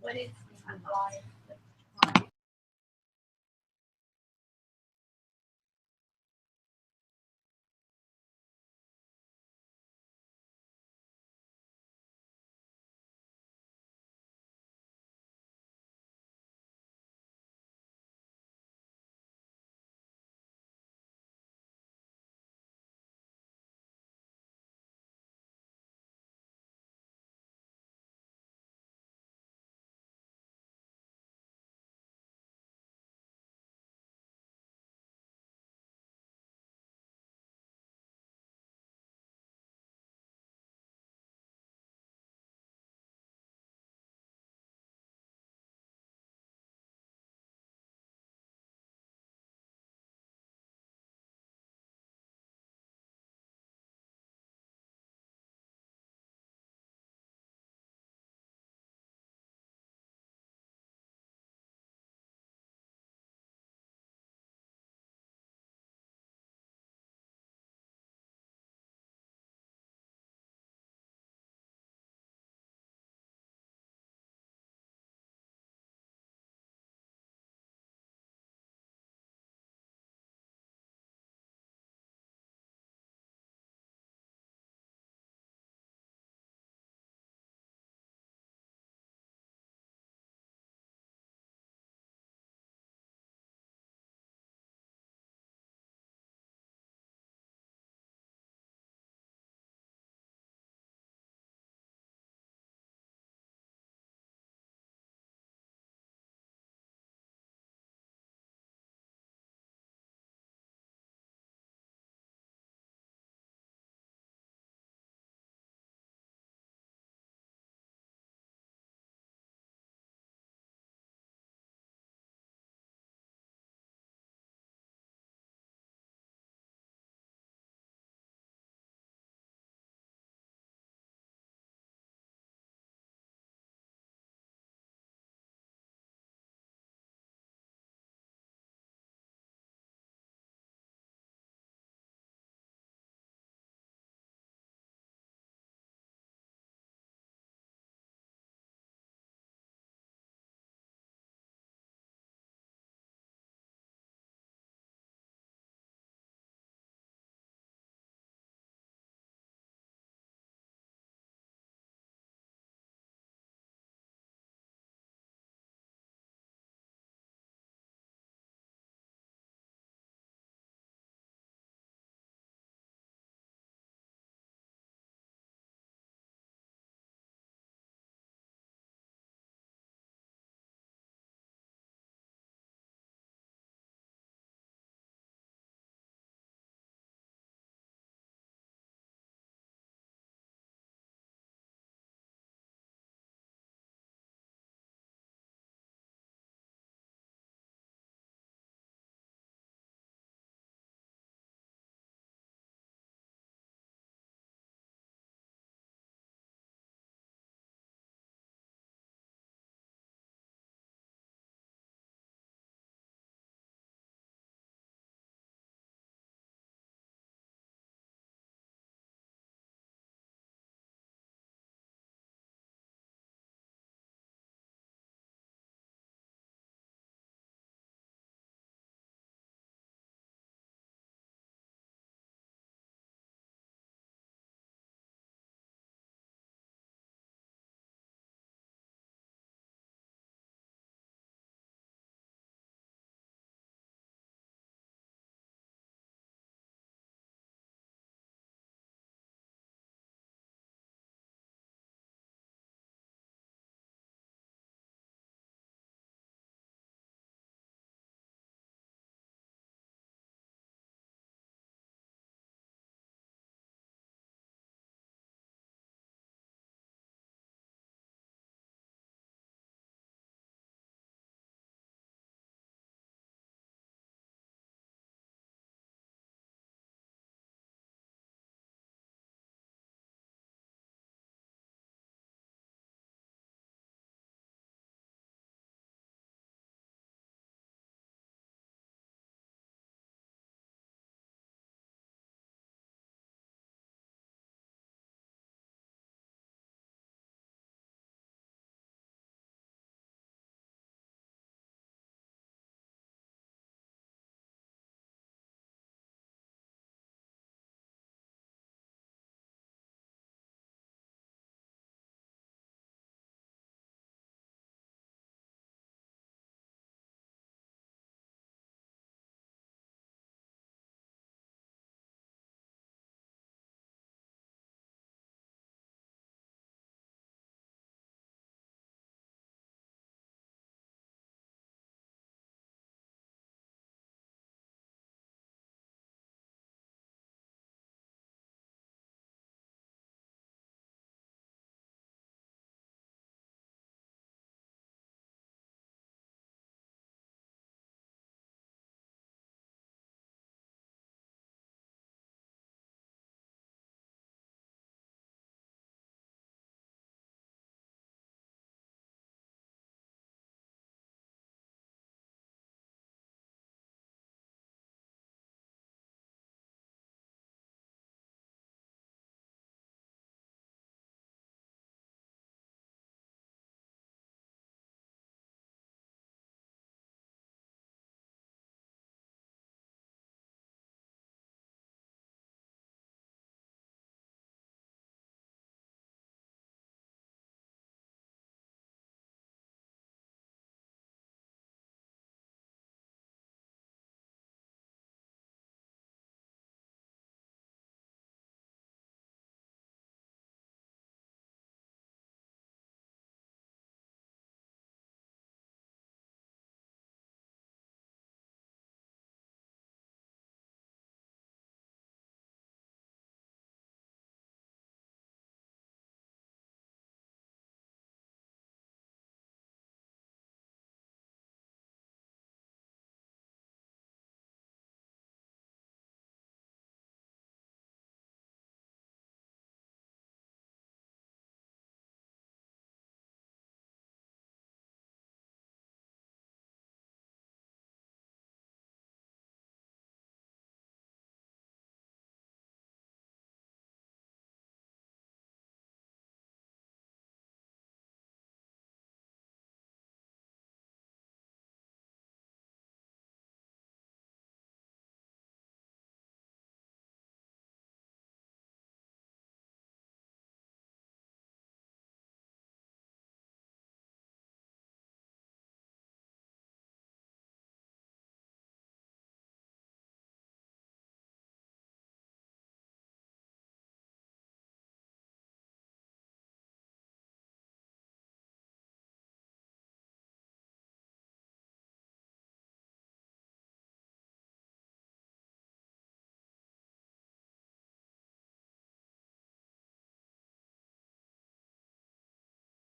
What is